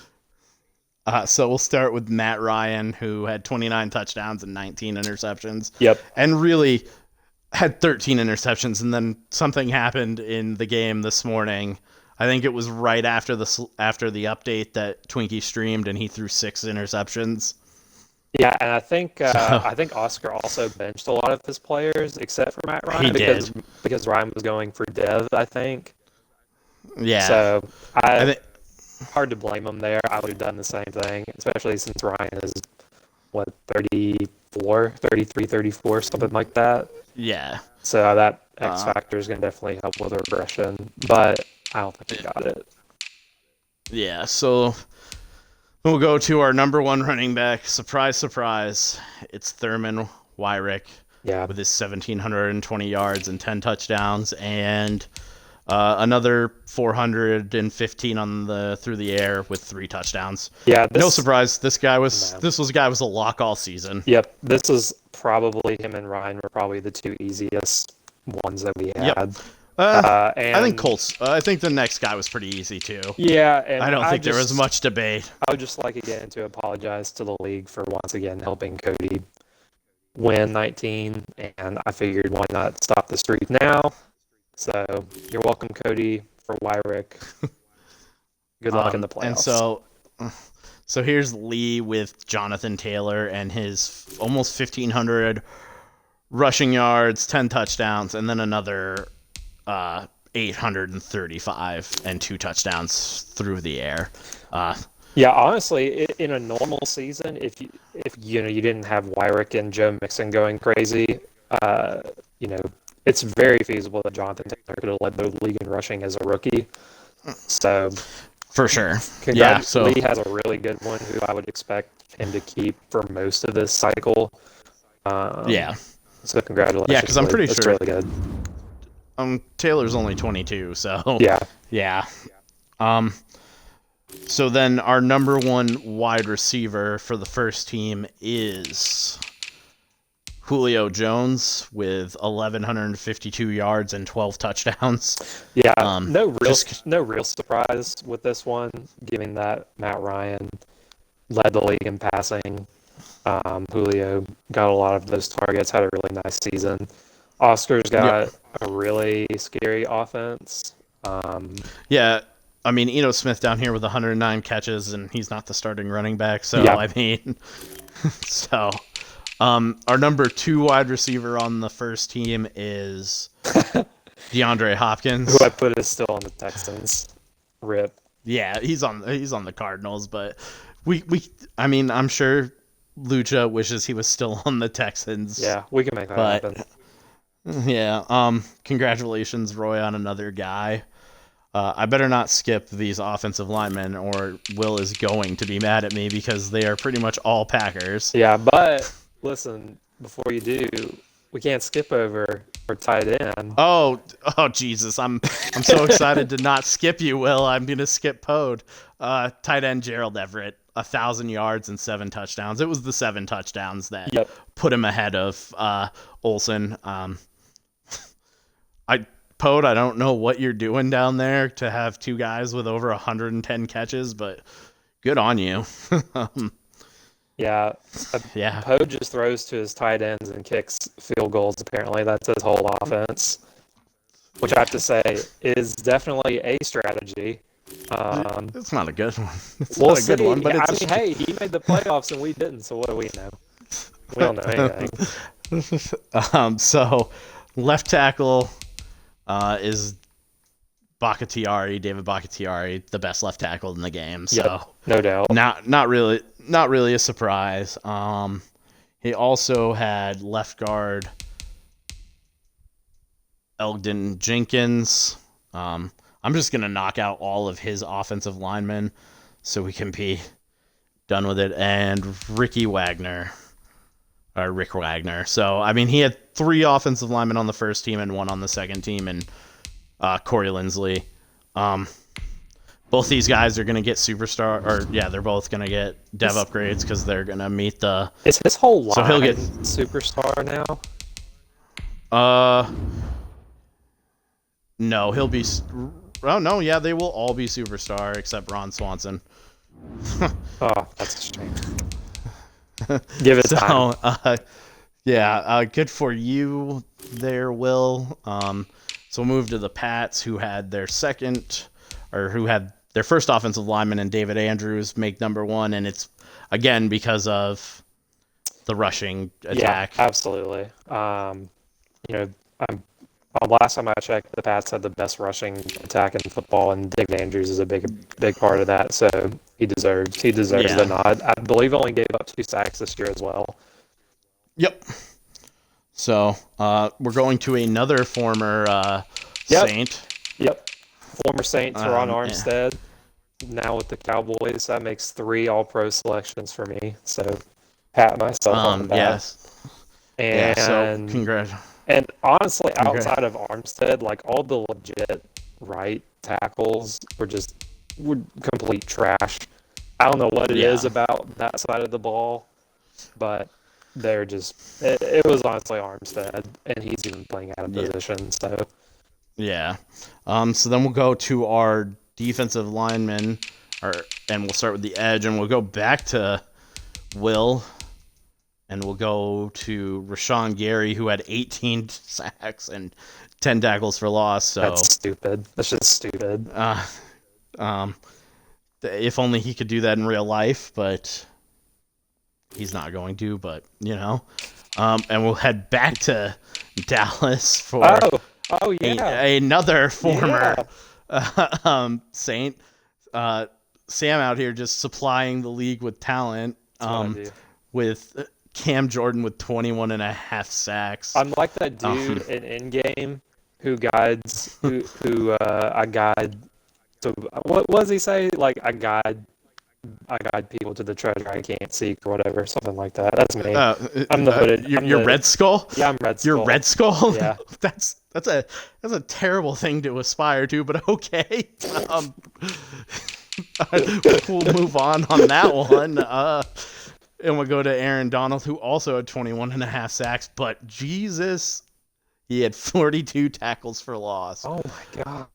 So we'll start with Matt Ryan, who had 29 touchdowns and 19 interceptions. Yep. And really had 13 interceptions, and then something happened in the game this morning. I think it was right after the update that Twinkie streamed, and he threw 6 interceptions. Yeah, and I think So Oscar also benched a lot of his players except for Matt he Ryan did. because Ryan was going for Dev, I think. Yeah. So I I think hard to blame him there. I would have done the same thing, especially since Ryan is what 34, 33, 34, something like that. yeah. So that X Uh, factor is going to definitely help with regression, but I don't think he got it. yeah. So we'll go to our number one running back. Surprise, surprise. It's Thurman Wyrick Yeah, with his 1,720 yards and 10 touchdowns, and another 415 on the through the air with 3 touchdowns. yeah. No surprise, No. this was a guy was a lock all season. Yep, this is probably him and Ryan were probably the two easiest ones that we Yep. had. I think And Colts. I think the next guy was pretty easy too. yeah, I and don't think there was much debate. I would just like again to apologize to the league for once again helping Cody win 19, and I figured why not stop the streak now. So you're welcome, Cody, for Wyrick. Good luck in the And playoffs. so here's Lee with Jonathan Taylor and his almost 1,500 rushing yards, 10 touchdowns, and then another 835 and 2 touchdowns through the air. Yeah, honestly, in a normal season, if you didn't have Wyrick and Joe Mixon going crazy, uh, you know, it's very feasible that Jonathan Taylor could have led the league in rushing as a rookie. So, For sure. Yeah. So Lee has a really good one who I would expect him to keep for most of this cycle. yeah. So congratulations. Yeah, because I'm Lee. pretty That's sure really good. Taylor's only 22, so Yeah, yeah. So then our number one wide receiver for the first team is Julio Jones with 1,152 yards and 12 touchdowns. yeah. Just No real surprise with this one, given that Matt Ryan led the league in passing. Julio got a lot of those targets, had a really nice season. Oscar's got Yep. a really scary offense. Yeah, I mean Eno Smith down here with 109 catches, and he's not the starting running back. So Yeah. I mean, so our number 2 wide receiver on the first team is DeAndre Hopkins. Who I put is still on the Texans. Rip. Yeah, he's on the Cardinals, but we I mean I'm sure Lucha wishes he was still on the Texans. Yeah, we can make that But happen. yeah, congratulations, Roy, on another guy. I better not skip these offensive linemen, or Will is going to be mad at me because they are pretty much all Packers. Yeah, but listen, before you do, we can't skip over our tight end. Oh, Jesus! I'm so excited to not skip you, Will. I'm gonna skip Pode. Tight end Gerald Everett, 1,000 yards and 7 touchdowns. It was the 7 touchdowns that Yep. put him ahead of Olsen. Pode, I don't know what you're doing down there to have 2 guys with over 110 catches, but good on you. Yeah. Yeah. Poe just throws to his tight ends and kicks field goals, apparently. That's his whole offense, which I have to say is definitely a strategy. It's not a good one. It's We'll not a good see. one, but I it's mean, hey, he made the playoffs and we didn't, so what do we know? We don't know anything. So left tackle is David Bakhtiari, the best left tackle in the game. So Yep, no doubt. not really a surprise. He also had left guard Elgin Jenkins. I'm just gonna knock out all of his offensive linemen so we can be done with it. And Rick Wagner. So I mean, he had 3 offensive linemen on the first team and 1 on the second team, and Corey Lindsley. Both these guys are gonna get superstar, or yeah, they're both gonna get dev upgrades because they're gonna meet the. Is his whole line So he'll get superstar now? No, he'll be. Oh no, yeah, they will all be superstar except Ron Swanson. Oh, that's a shame. Give it time. Yeah, good for you there, Will. So we'll move to the Pats, who had their first offensive lineman, and David Andrews make number 1, and it's again because of the rushing attack. Yeah, absolutely. You know, I'm last time I checked, the Pats had the best rushing attack in football, and Dick Andrews is a big part of that. So he deserves the Yeah. nod. I believe only gave up 2 sacks this year as well. Yep. So we're going to another former Yep. Saint. Yep. Former Saint Teron Yeah. Armstead, now with the Cowboys. That makes 3 All-Pro selections for me. So pat myself on the back. Yes. And so congrats. And honestly, outside of Armstead, like all the legit right tackles were complete trash. I don't know what it is about that side of the ball, but they're just it was honestly Armstead, and he's even playing out of position. So yeah. So then we'll go to our defensive linemen, and we'll start with the edge, and we'll go back to Will. And we'll go to Rashawn Gary, who had 18 sacks and 10 tackles for loss. So that's stupid. That's just stupid. If only he could do that in real life, but he's not going to. But and we'll head back to Dallas for another former Saint. Sam out here just supplying the league with talent. With Cam Jordan with 21.5 sacks. I'm like that dude in Endgame who guides I guide. So what does he say? Like I guide people to the treasure I can't seek or whatever, something like that. That's me. I'm the hooded. You're Red Skull. Yeah, I'm Red Skull. You're Red Skull. Yeah, that's a terrible thing to aspire to, but okay. We'll move on that one. And we'll go to Aaron Donald, who also had 21.5 sacks, but Jesus, he had 42 tackles for loss. Oh my God.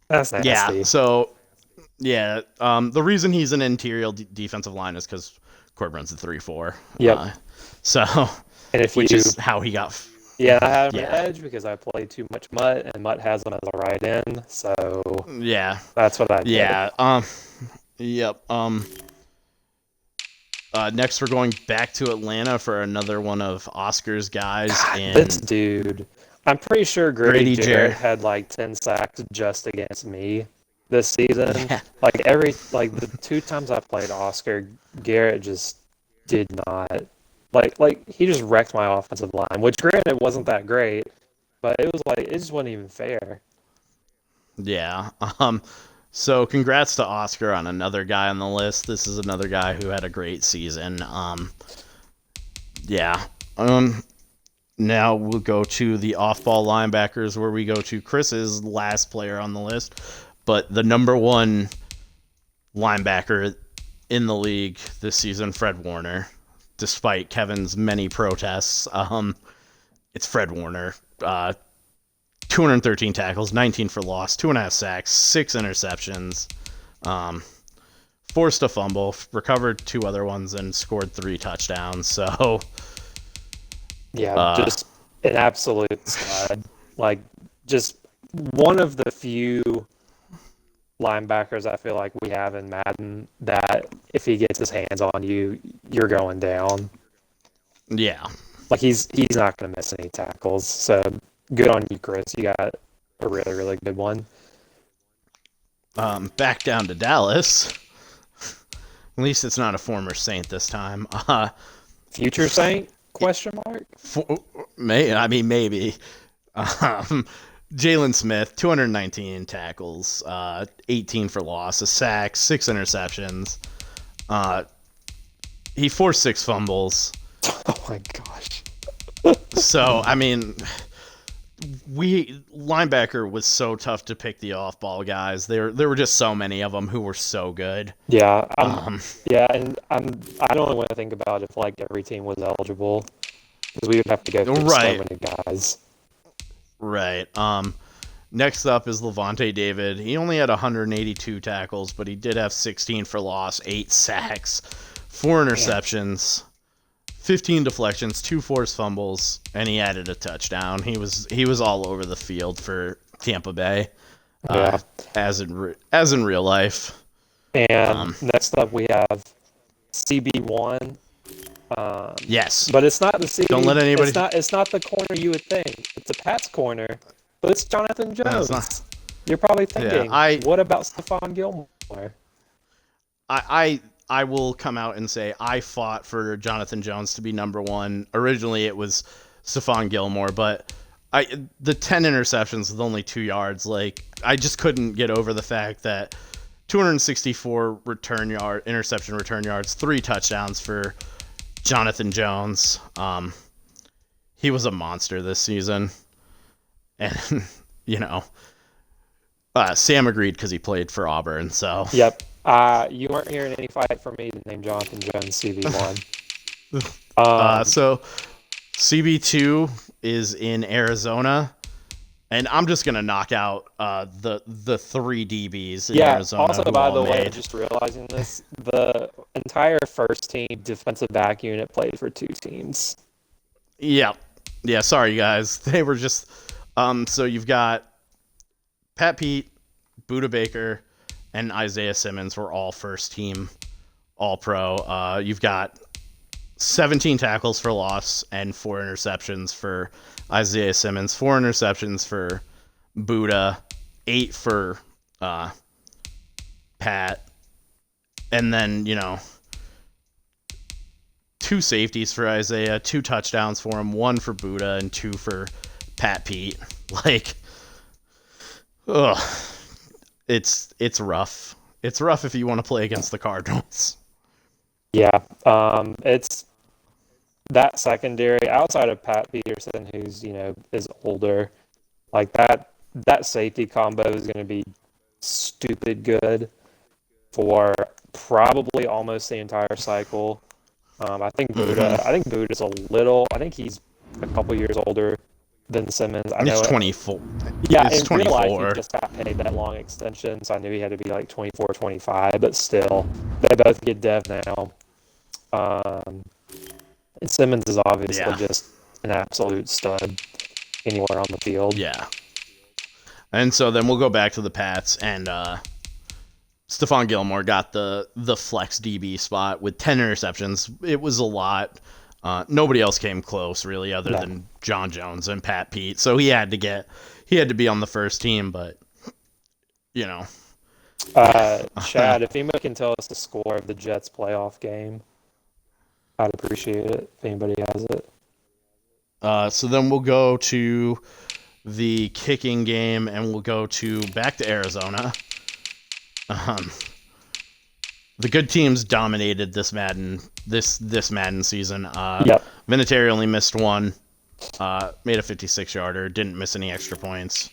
That's nasty. Yeah, so, the reason he's an interior defensive line is because Corb runs a 3-4. Yep. And which is how he got... Yeah, I have an edge because I play too much Mutt, and Mutt has him as a right end, so... Yeah. That's what I did. Yeah, yep, next, we're going back to Atlanta for another one of Oscar's guys. This dude. I'm pretty sure Grady Jarrett had like 10 sacks just against me this season. Yeah. Like the 2 times I played Oscar, Garrett just did not. Like he just wrecked my offensive line, which granted wasn't that great, but it just wasn't even fair. Yeah. So congrats to Oscar on another guy on the list. This is another guy who had a great season. Now we'll go to the off-ball linebackers, where we go to Chris's last player on the list, but the number 1 linebacker in the league this season, Fred Warner. Despite Kevin's many protests, it's Fred Warner. 213 tackles, 19 for loss, 2.5 sacks, 6 interceptions, forced a fumble, recovered 2 other ones, and scored 3 touchdowns. So, just an absolute stud. Like, just one of the few linebackers I feel like we have in Madden that if he gets his hands on you, you're going down. Yeah. Like, he's not going to miss any tackles. So, good on you, Chris. You got a really, really good one. Back down to Dallas. At least it's not a former Saint this time. Future Saint? Question mark? Maybe. Jalen Smith, 219 tackles, 18 for loss, a sack, 6 interceptions. He forced 6 fumbles. Oh my gosh. So, I mean, linebacker was so tough to pick the off-ball guys. There were just so many of them who were so good. Yeah, and I don't want to think about if like every team was eligible, because we would have to go through so many guys. Right. Next up is Levante David. He only had 182 tackles, but he did have 16 for loss, 8 sacks, 4 interceptions, 15 deflections, 2 forced fumbles, and he added a touchdown. He was all over the field for Tampa Bay, as in real life. And next up we have CB1. Yes. But it's not the CD. Don't let anybody. It's not the corner you would think. It's a Pat's corner, but it's Jonathan No, it's Jones. not. You're probably thinking, Yeah, what about Stephon Gilmore? I will come out and say I fought for Jonathan Jones to be number one. Originally, it was Stephon Gilmore, but the 10 interceptions with only 2 yards, like I just couldn't get over the fact that 264 interception return yards, 3 touchdowns for Jonathan Jones. He was a monster this season, and Sam agreed because he played for Auburn. So Yep. You weren't hearing any fight for me to name Jonathan Jones CB1. So CB2 is in Arizona, and I'm just gonna knock out the 3 DBs in Arizona. Also, by the way, just realizing this, the entire first team defensive back unit played for 2 teams. Yeah. Sorry guys, they were just so you've got Pat Pete, Budda Baker, and Isaiah Simmons were all first team All Pro. You've got 17 tackles for loss and 4 interceptions for Isaiah Simmons, 4 interceptions for Budda, 8 for Pat, and then 2 safeties for Isaiah, 2 touchdowns for him, 1 for Budda, and 2 for Pat Pete. Like, ugh. It's rough. It's rough if you want to play against the Cardinals. Yeah, it's that secondary outside of Pat Peterson, who's is older. Like that safety combo is going to be stupid good for probably almost the entire cycle. I think Buda's a little. I think he's a couple years older than Simmons. I know he's 24. Yeah, he's in 24. real life, he just got paid that long extension, so I knew he had to be like 24, 25, but still, they both get dev now. And Simmons is obviously just an absolute stud anywhere on the field. Yeah. And so then we'll go back to the Pats, and Stephon Gilmore got the flex DB spot with 10 interceptions. It was a lot. Nobody else came close, really, other than John Jones and Pat Pete. So he had to be on the first team, but Chad, if anybody can tell us the score of the Jets playoff game, I'd appreciate it if anybody has it. So then we'll go to the kicking game, and we'll go back to Arizona. The good teams dominated this Madden season. Vinatieri only missed 1, made a 56-yarder, didn't miss any extra points.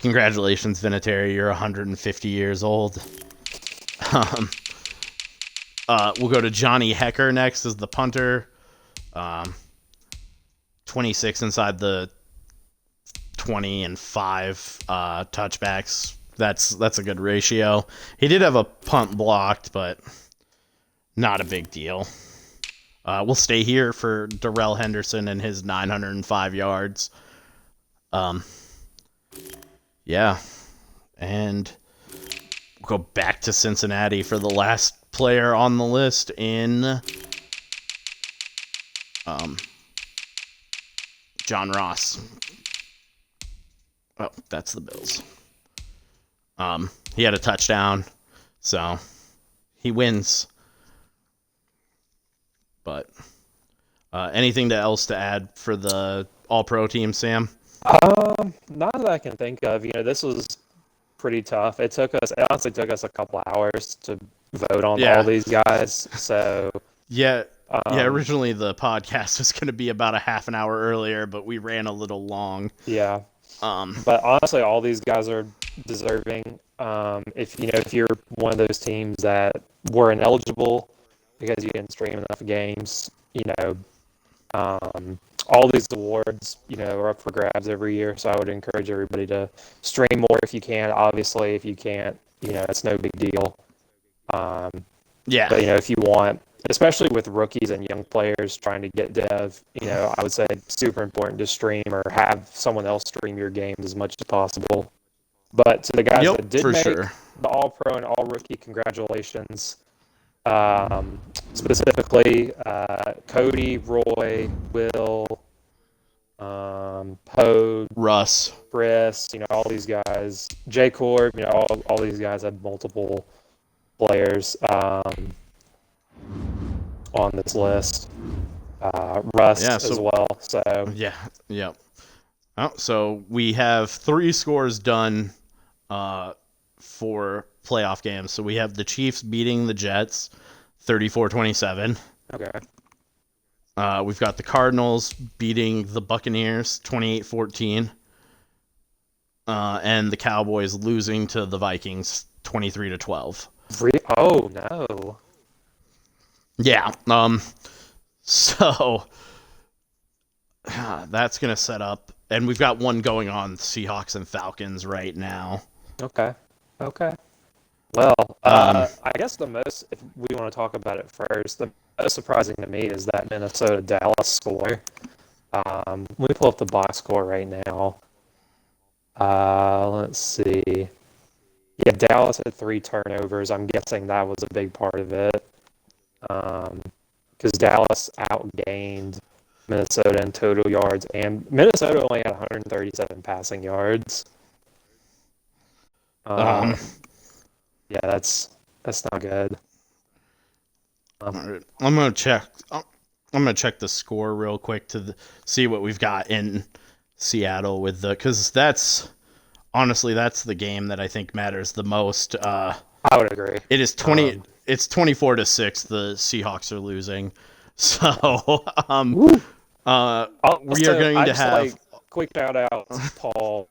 Congratulations, Vinatieri, you're 150 years old. We'll go to Johnny Hecker next as the punter. 26 inside the 20 and 5 touchbacks. That's a good ratio. He did have a punt blocked, but not a big deal. We'll stay here for Darrell Henderson and his 905 yards. And we'll go back to Cincinnati for the last player on the list in John Ross. Oh, that's the Bills. He had a touchdown, so he wins. But anything else to add for the All-Pro team, Sam? Not that I can think of. This was pretty tough. It honestly took us a couple hours to vote on all these guys. So originally the podcast was going to be about a half an hour earlier, but we ran a little long. Yeah. But honestly, all these guys are deserving. If you're one of those teams that were ineligible because you didn't stream enough games, all these awards, are up for grabs every year. So I would encourage everybody to stream more if you can. Obviously, if you can't, it's no big deal. But if you want, especially with rookies and young players trying to get dev, I would say it's super important to stream or have someone else stream your games as much as possible. But to the guys that did make the All-Pro and All-Rookie, congratulations. specifically Cody, Roy, Will, Poe, Russ. Chris, all these guys, J Corb, all these guys had multiple players on this list. Russ as well. So yeah. Oh, so we have 3 scores done for playoff games. So we have the Chiefs beating the Jets 34-27. Okay. We've got the Cardinals beating the Buccaneers 28-14. And the Cowboys losing to the Vikings 23-12. Oh, no. Yeah. So that's going to set up. And we've got one going on Seahawks and Falcons right now. Okay. Well, I guess if we want to talk about it first, the most surprising to me is that Minnesota-Dallas score. Let me pull up the box score right now. Let's see. Yeah, Dallas had 3 turnovers. I'm guessing that was a big part of it. Because Dallas outgained Minnesota in total yards, and Minnesota only had 137 passing yards. Yeah, that's not good. All right. I'm gonna check the score real quick to see what we've got in Seattle because that's honestly the game that I think matters the most. I would agree. It is 20. It's 24-6. The Seahawks are losing, so we are going to have quick shout out to Paul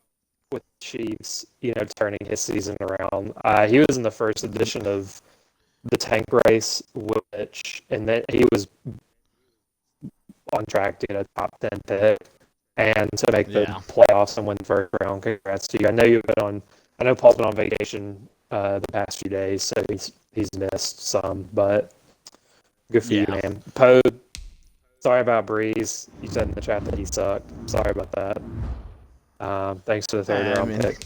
with the Chiefs, turning his season around. He was in the first edition of the tank race, and then he was on track to get a top 10 pick and to make the playoffs and win the first round. Congrats to you. I know Paul's been on vacation the past few days, so he's missed some, but good for you, man. Poe, sorry about Breeze. You said in the chat that he sucked. Sorry about that. Thanks for the third round pick.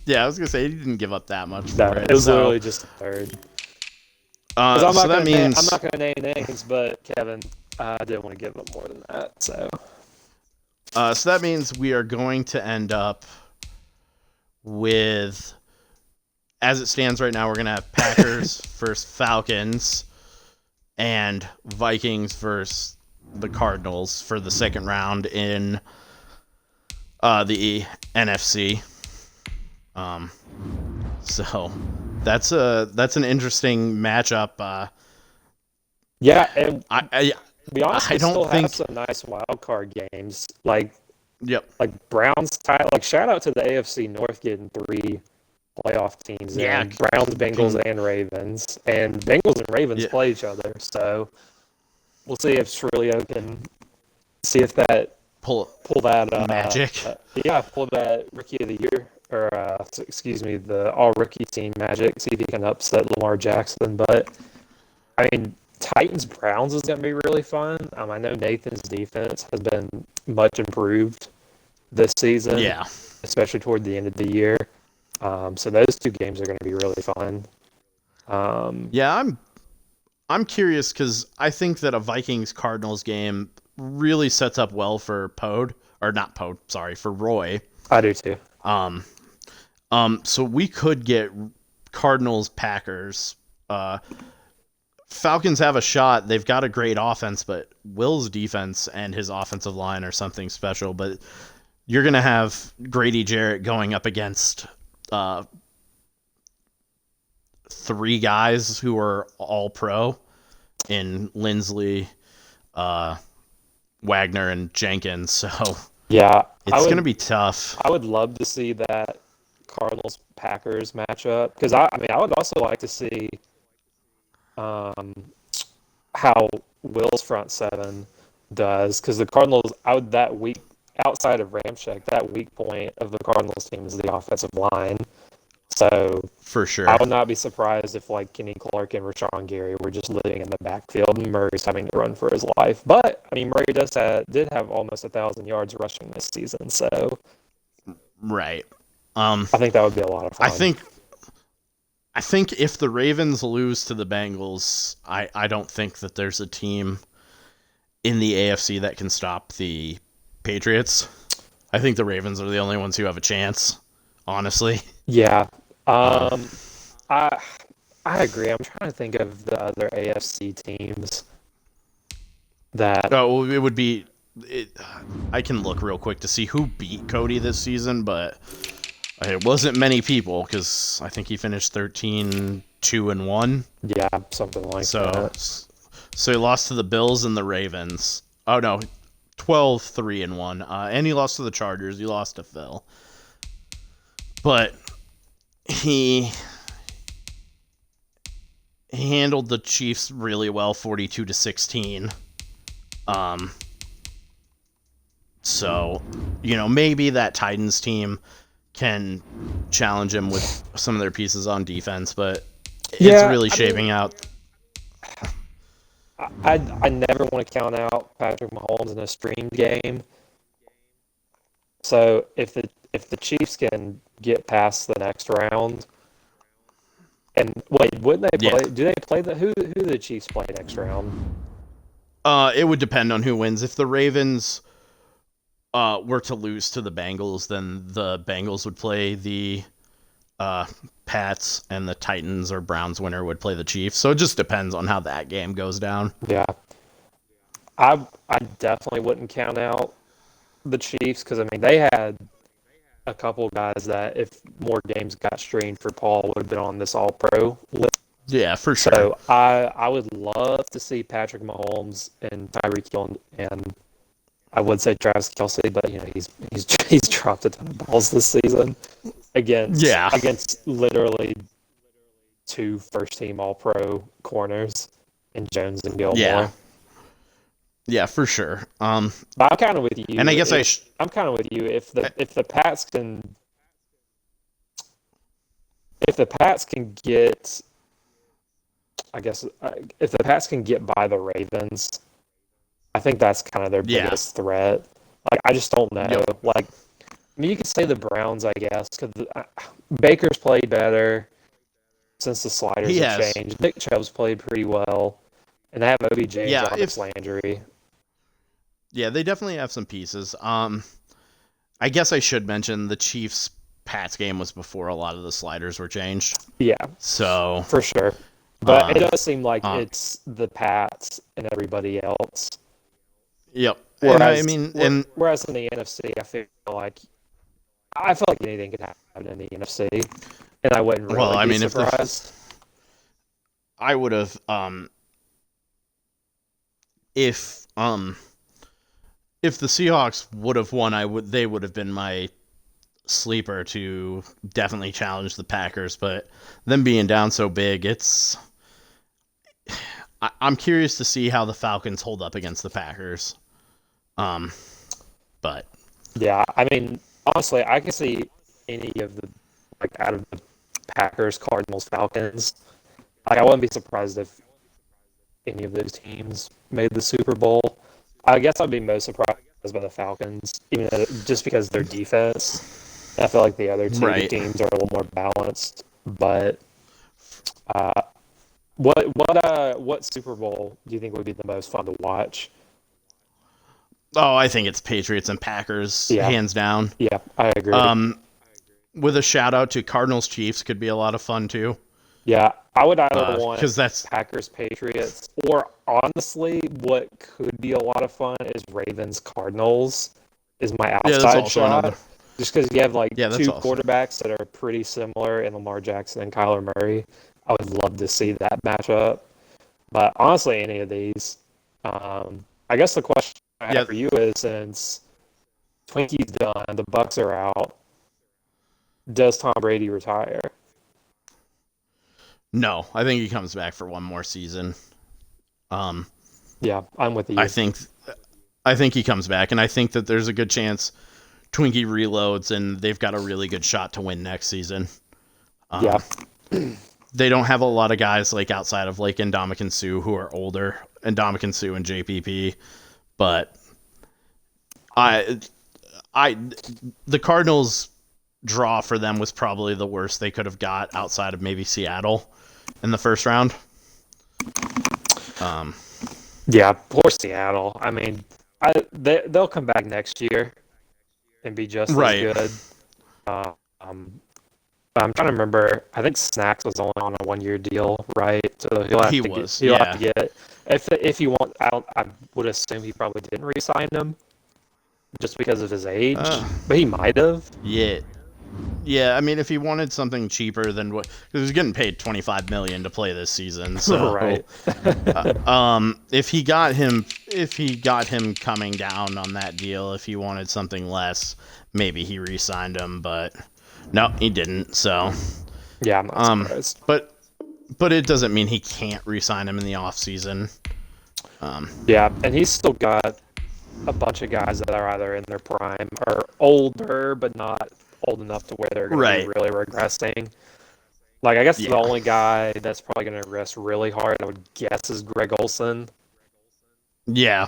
Yeah, I was gonna say he didn't give up that much. It was literally just a third. I'm not gonna name names, but Kevin, I didn't want to give up more than that. So that means we are going to end up with, as it stands right now, we're gonna have Packers versus Falcons and Vikings versus the Cardinals for the second round in the NFC. So that's an interesting matchup. Yeah, and I don't think have some nice wild card games. Like Browns tie. Like shout out to the AFC North getting 3 playoff teams. Yeah, Browns, Bengals, and Ravens, and Bengals and Ravens play each other. So we'll see if Trulio can see if that pull that magic. Pull that Rookie of the Year or the All Rookie Team magic. See if he can upset Lamar Jackson. But I mean, Titans Browns is going to be really fun. I know Nathan's defense has been much improved this season. Yeah, especially toward the end of the year. So those 2 games are going to be really fun. I'm curious because I think that a Vikings Cardinals game really sets up well for for Roy. I do too. So we could get Cardinals Packers. Falcons have a shot. They've got a great offense, but Will's defense and his offensive line are something special. But you're going to have Grady Jarrett going up against 3 guys who are all pro in Lindsley, Wagner, and Jenkins. So it's going to be tough. I would love to see that Cardinals-Packers matchup because I would also like to see how Will's front 7 does because the Cardinals outside of Ramczyk, that weak point of the Cardinals team is the offensive line. So for sure, I would not be surprised if Kenny Clark and Rashawn Gary were just living in the backfield and Murray's having to run for his life. But Murray did have almost 1,000 yards rushing this season, so right. I think that would be a lot of fun. I I think if the Ravens lose to the Bengals, I don't think that there's a team in the AFC that can stop the Patriots. I think the Ravens are the only ones who have a chance, honestly. Yeah. Um, I I agree. I'm trying to think of the other AFC teams that. it would be. I can look real quick to see who beat Cody this season, but it wasn't many people because I think he finished 13-2-1. Yeah, something like that. So he lost to the Bills and the Ravens. Oh no, 12-3-1. And he lost to the Chargers. He lost to Phil. But he handled the Chiefs really well, 42-16. So, maybe that Titans team can challenge him with some of their pieces on defense, but it's really shaping out. I never want to count out Patrick Mahomes in a streamed game. So if the Chiefs can get past the next round, and wait, wouldn't they play? Yeah. Do they play who do the Chiefs play next round? It would depend on who wins. If the Ravens were to lose to the Bengals, then the Bengals would play the Pats, and the Titans or Browns winner would play the Chiefs. So it just depends on how that game goes down. Yeah, I definitely wouldn't count out the Chiefs because they had a couple guys that if more games got streamed for Paul would have been on this All Pro list. Yeah, for sure. So I would love to see Patrick Mahomes and Tyreek Hill and I would say Travis Kelce, but he's dropped a ton of balls this season against literally 2 first-team All-Pro corners in Jones and Gilmore. Yeah, for sure. But I'm kind of with you. And I guess I'm kind of with you. If the Pats can get, I guess if the Pats can get by the Ravens, I think that's kind of their biggest threat. Like, I just don't know. Yep. Like, you could say the Browns, I guess, because Baker's played better since the sliders have changed. Nick Chubb's played pretty well, and they have OBJ and Jarvis Landry. Yeah, they definitely have some pieces. I guess I should mention the Chiefs-Pats game was before a lot of the sliders were changed. Yeah. So for sure. But it does seem like it's the Pats and everybody else. Yep. Whereas in the NFC, I feel like anything could happen in the NFC, and I wouldn't really be surprised. I would have if the Seahawks would have won, they would have been my sleeper to definitely challenge the Packers, but them being down so big, I'm curious to see how the Falcons hold up against the Packers. But yeah, honestly, I can see any of the out of the Packers, Cardinals, Falcons. I wouldn't be surprised if any of those teams made the Super Bowl. I guess I'd be most surprised by the Falcons, just because their defense. I feel like the other two teams are a little more balanced. But what Super Bowl do you think would be the most fun to watch? Oh, I think it's Patriots and Packers, hands down. Yeah, I agree. With a shout out to Cardinals Chiefs could be a lot of fun too. Yeah, I would either want that's Packers Patriots, or honestly, what could be a lot of fun is Ravens Cardinals. Is my outside shot. Just because you have two quarterbacks that are pretty similar in Lamar Jackson and Kyler Murray. I would love to see that matchup. But honestly, any of these. I guess the question I have for you is, since Twinkie's done, the Bucs are out, does Tom Brady retire? No, I think he comes back for one more season. Yeah, I'm with you. I think he comes back, and I think that there's a good chance Twinkie reloads, and they've got a really good shot to win next season. They don't have a lot of guys outside of Ndamukong Suh who are older, Ndamukong Suh and JPP, but the Cardinals draw for them was probably the worst they could have got outside of maybe Seattle in the first round. Yeah, poor Seattle. I mean, they'll come back next year and be just as Right. good. But I'm trying to remember. I think Snacks was only on a 1-year deal, right? So he'll have He to was, he'll have yeah. to get if you want. I would assume he probably didn't re-sign him just because of his age, but he might have. Yeah. Yeah, I mean, if he wanted something cheaper than what, because he's getting paid $25 million to play this season, so Right. if he got him coming down on that deal, if he wanted something less, maybe he re-signed him, but no, he didn't. So Yeah, I'm not surprised. but it doesn't mean he can't re-sign him in the off season. Yeah, and he's still got a bunch of guys that are either in their prime or older, but not old enough to where they're going to be really regressing. Like, I guess the only guy that's probably going to regress really hard, I would guess, is Greg Olson. Yeah,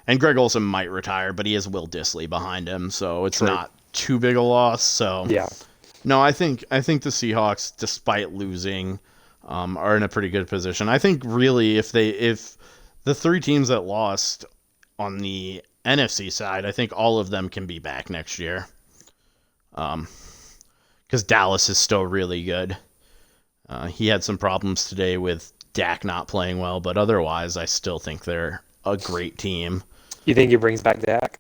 and Greg Olson might retire, but he has Will Dissly behind him, so it's not too big a loss. So yeah, no, I think the Seahawks, despite losing, are in a pretty good position. I think really if the three teams that lost on the NFC side, I think all of them can be back next year. Because Dallas is still really good. He had some problems today with Dak not playing well, but otherwise, I still think they're a great team. You think he brings back Dak?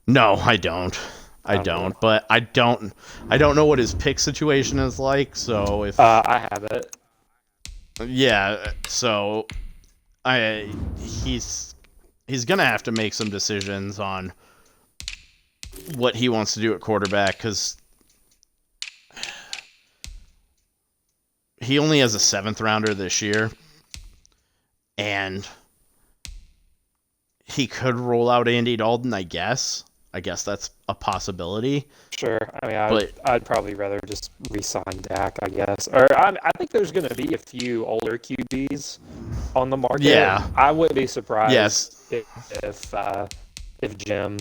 No, I don't. I don't. But I don't know what his pick situation is like. So if I have it. Yeah. So he's gonna have to make some decisions on what he wants to do at quarterback because he only has a 7th rounder this year, and he could roll out Andy Dalton, I guess. I guess that's a possibility. Sure. I mean, I'd probably rather just re-sign Dak, I guess. Or I think there's going to be a few older QBs on the market. Yeah. I wouldn't be surprised Yes. if Jim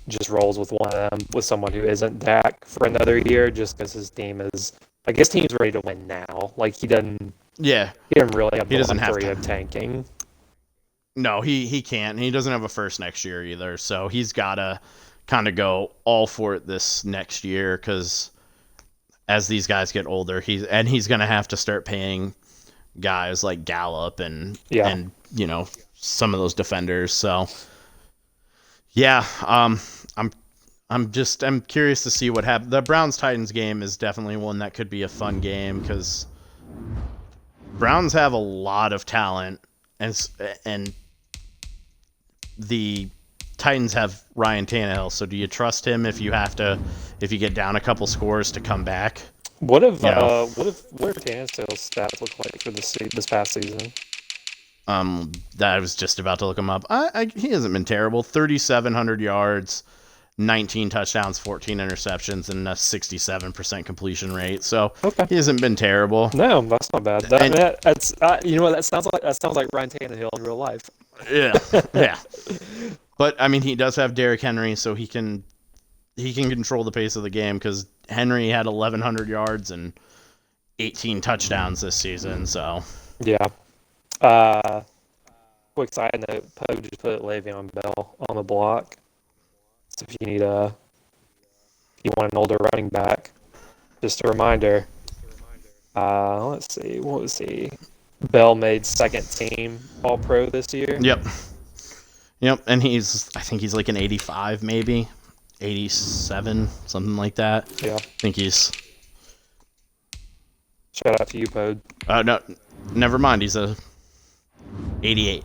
just rolls with one of them, with someone who isn't Dak for another year, just because his team is, like, his team's ready to win now. Like, he doesn't really have the luxury of tanking. No, he can't. He doesn't have a first next year either, so he's got to kind of go all for it this next year because as these guys get older, he's going to have to start paying guys like Gallup and some of those defenders. So yeah, I'm curious to see what happens. The Browns-Titans game is definitely one that could be a fun game because Browns have a lot of talent and the Titans have Ryan Tannehill. So do you trust him if you get down a couple scores to come back? What if Tannehill's stats look like for this past season? That I was just about to look him up. He hasn't been terrible. 3,700 yards, 19 touchdowns, 14 interceptions, and a 67% completion rate. So he hasn't been terrible. No, that's not bad. That's you know what that sounds like? That sounds like Ryan Tannehill in real life. Yeah. But I mean, he does have Derrick Henry, so he can control the pace of the game because Henry had 1,100 yards and 18 touchdowns this season. So yeah. Quick side note: Poe just put Le'Veon Bell on the block. So if you want an older running back, just a reminder. Let's see, what was he? Bell made second team All Pro this year. Yep, and I think he's like an 85 maybe, 87, something like that. Yeah. I think he's. Shout out to you, Pod. No, never mind. He's a 88.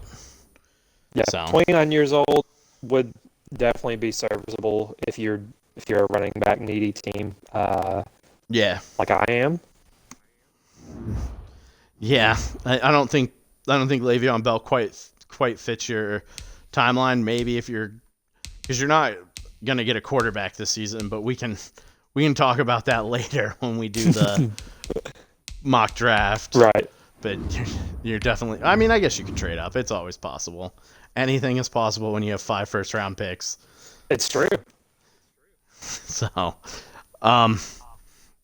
Yeah, so. 29 years old would definitely be serviceable if you're a running back needy team. Yeah. Like I am. Yeah, I don't think Le'Veon Bell quite fits your timeline. Maybe because you're not gonna get a quarterback this season, but we can talk about that later when we do the mock draft. Right. But you're definitely. I mean, I guess you could trade up. It's always possible. Anything is possible when you have 5 first-round picks. It's true. So, um,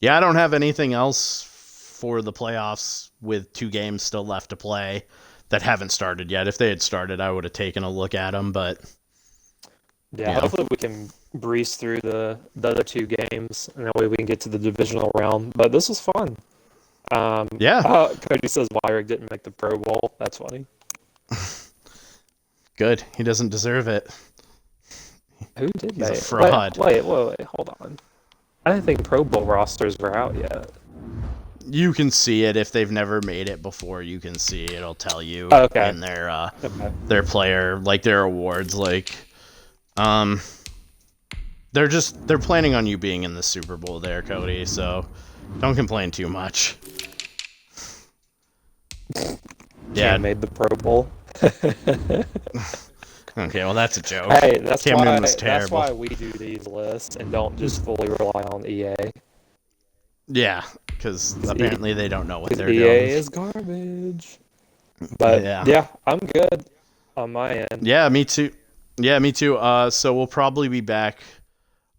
yeah, I don't have anything else for the playoffs with 2 games still left to play that haven't started yet. If they had started, I would have taken a look at them, but Yeah, hopefully we can breeze through the other 2 games, and that way we can get to the divisional round. But this was fun. Yeah, Cody says Wyrick didn't make the Pro Bowl. That's funny. good. He doesn't deserve it. Who did He's a make? fraud. Wait, hold on. I didn't think Pro Bowl rosters were out yet. You can see it if they've never made it before. You can see it. It'll tell you Okay. in their player, like their awards, like they're planning on you being in the Super Bowl there, Cody, so don't complain too much. Yeah, Cam made the Pro Bowl. Okay, well that's a joke. Hey, that's Cam why Newton was terrible. that's why we do these lists and don't just fully rely on EA. Yeah, because apparently they don't know what they're EA doing. is garbage. But yeah, I'm good on my end. Yeah, me too. So we'll probably be back,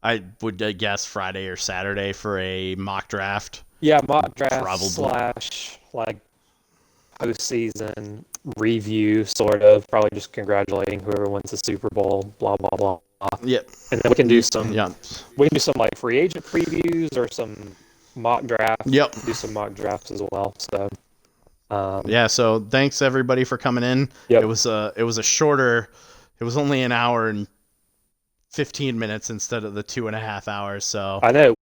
I would guess, Friday or Saturday for a mock draft. Yeah, mock draft / like postseason review, sort of. Probably just congratulating whoever wins the Super Bowl. Blah blah blah. Yep. And then we can do some. Yeah. We can do some like free agent previews or some mock drafts. Yep. Do some mock drafts as well. So. Yeah. So thanks everybody for coming in. Yep. It was a shorter. It was only an hour and 15 minutes instead of the 2.5 hours. So I know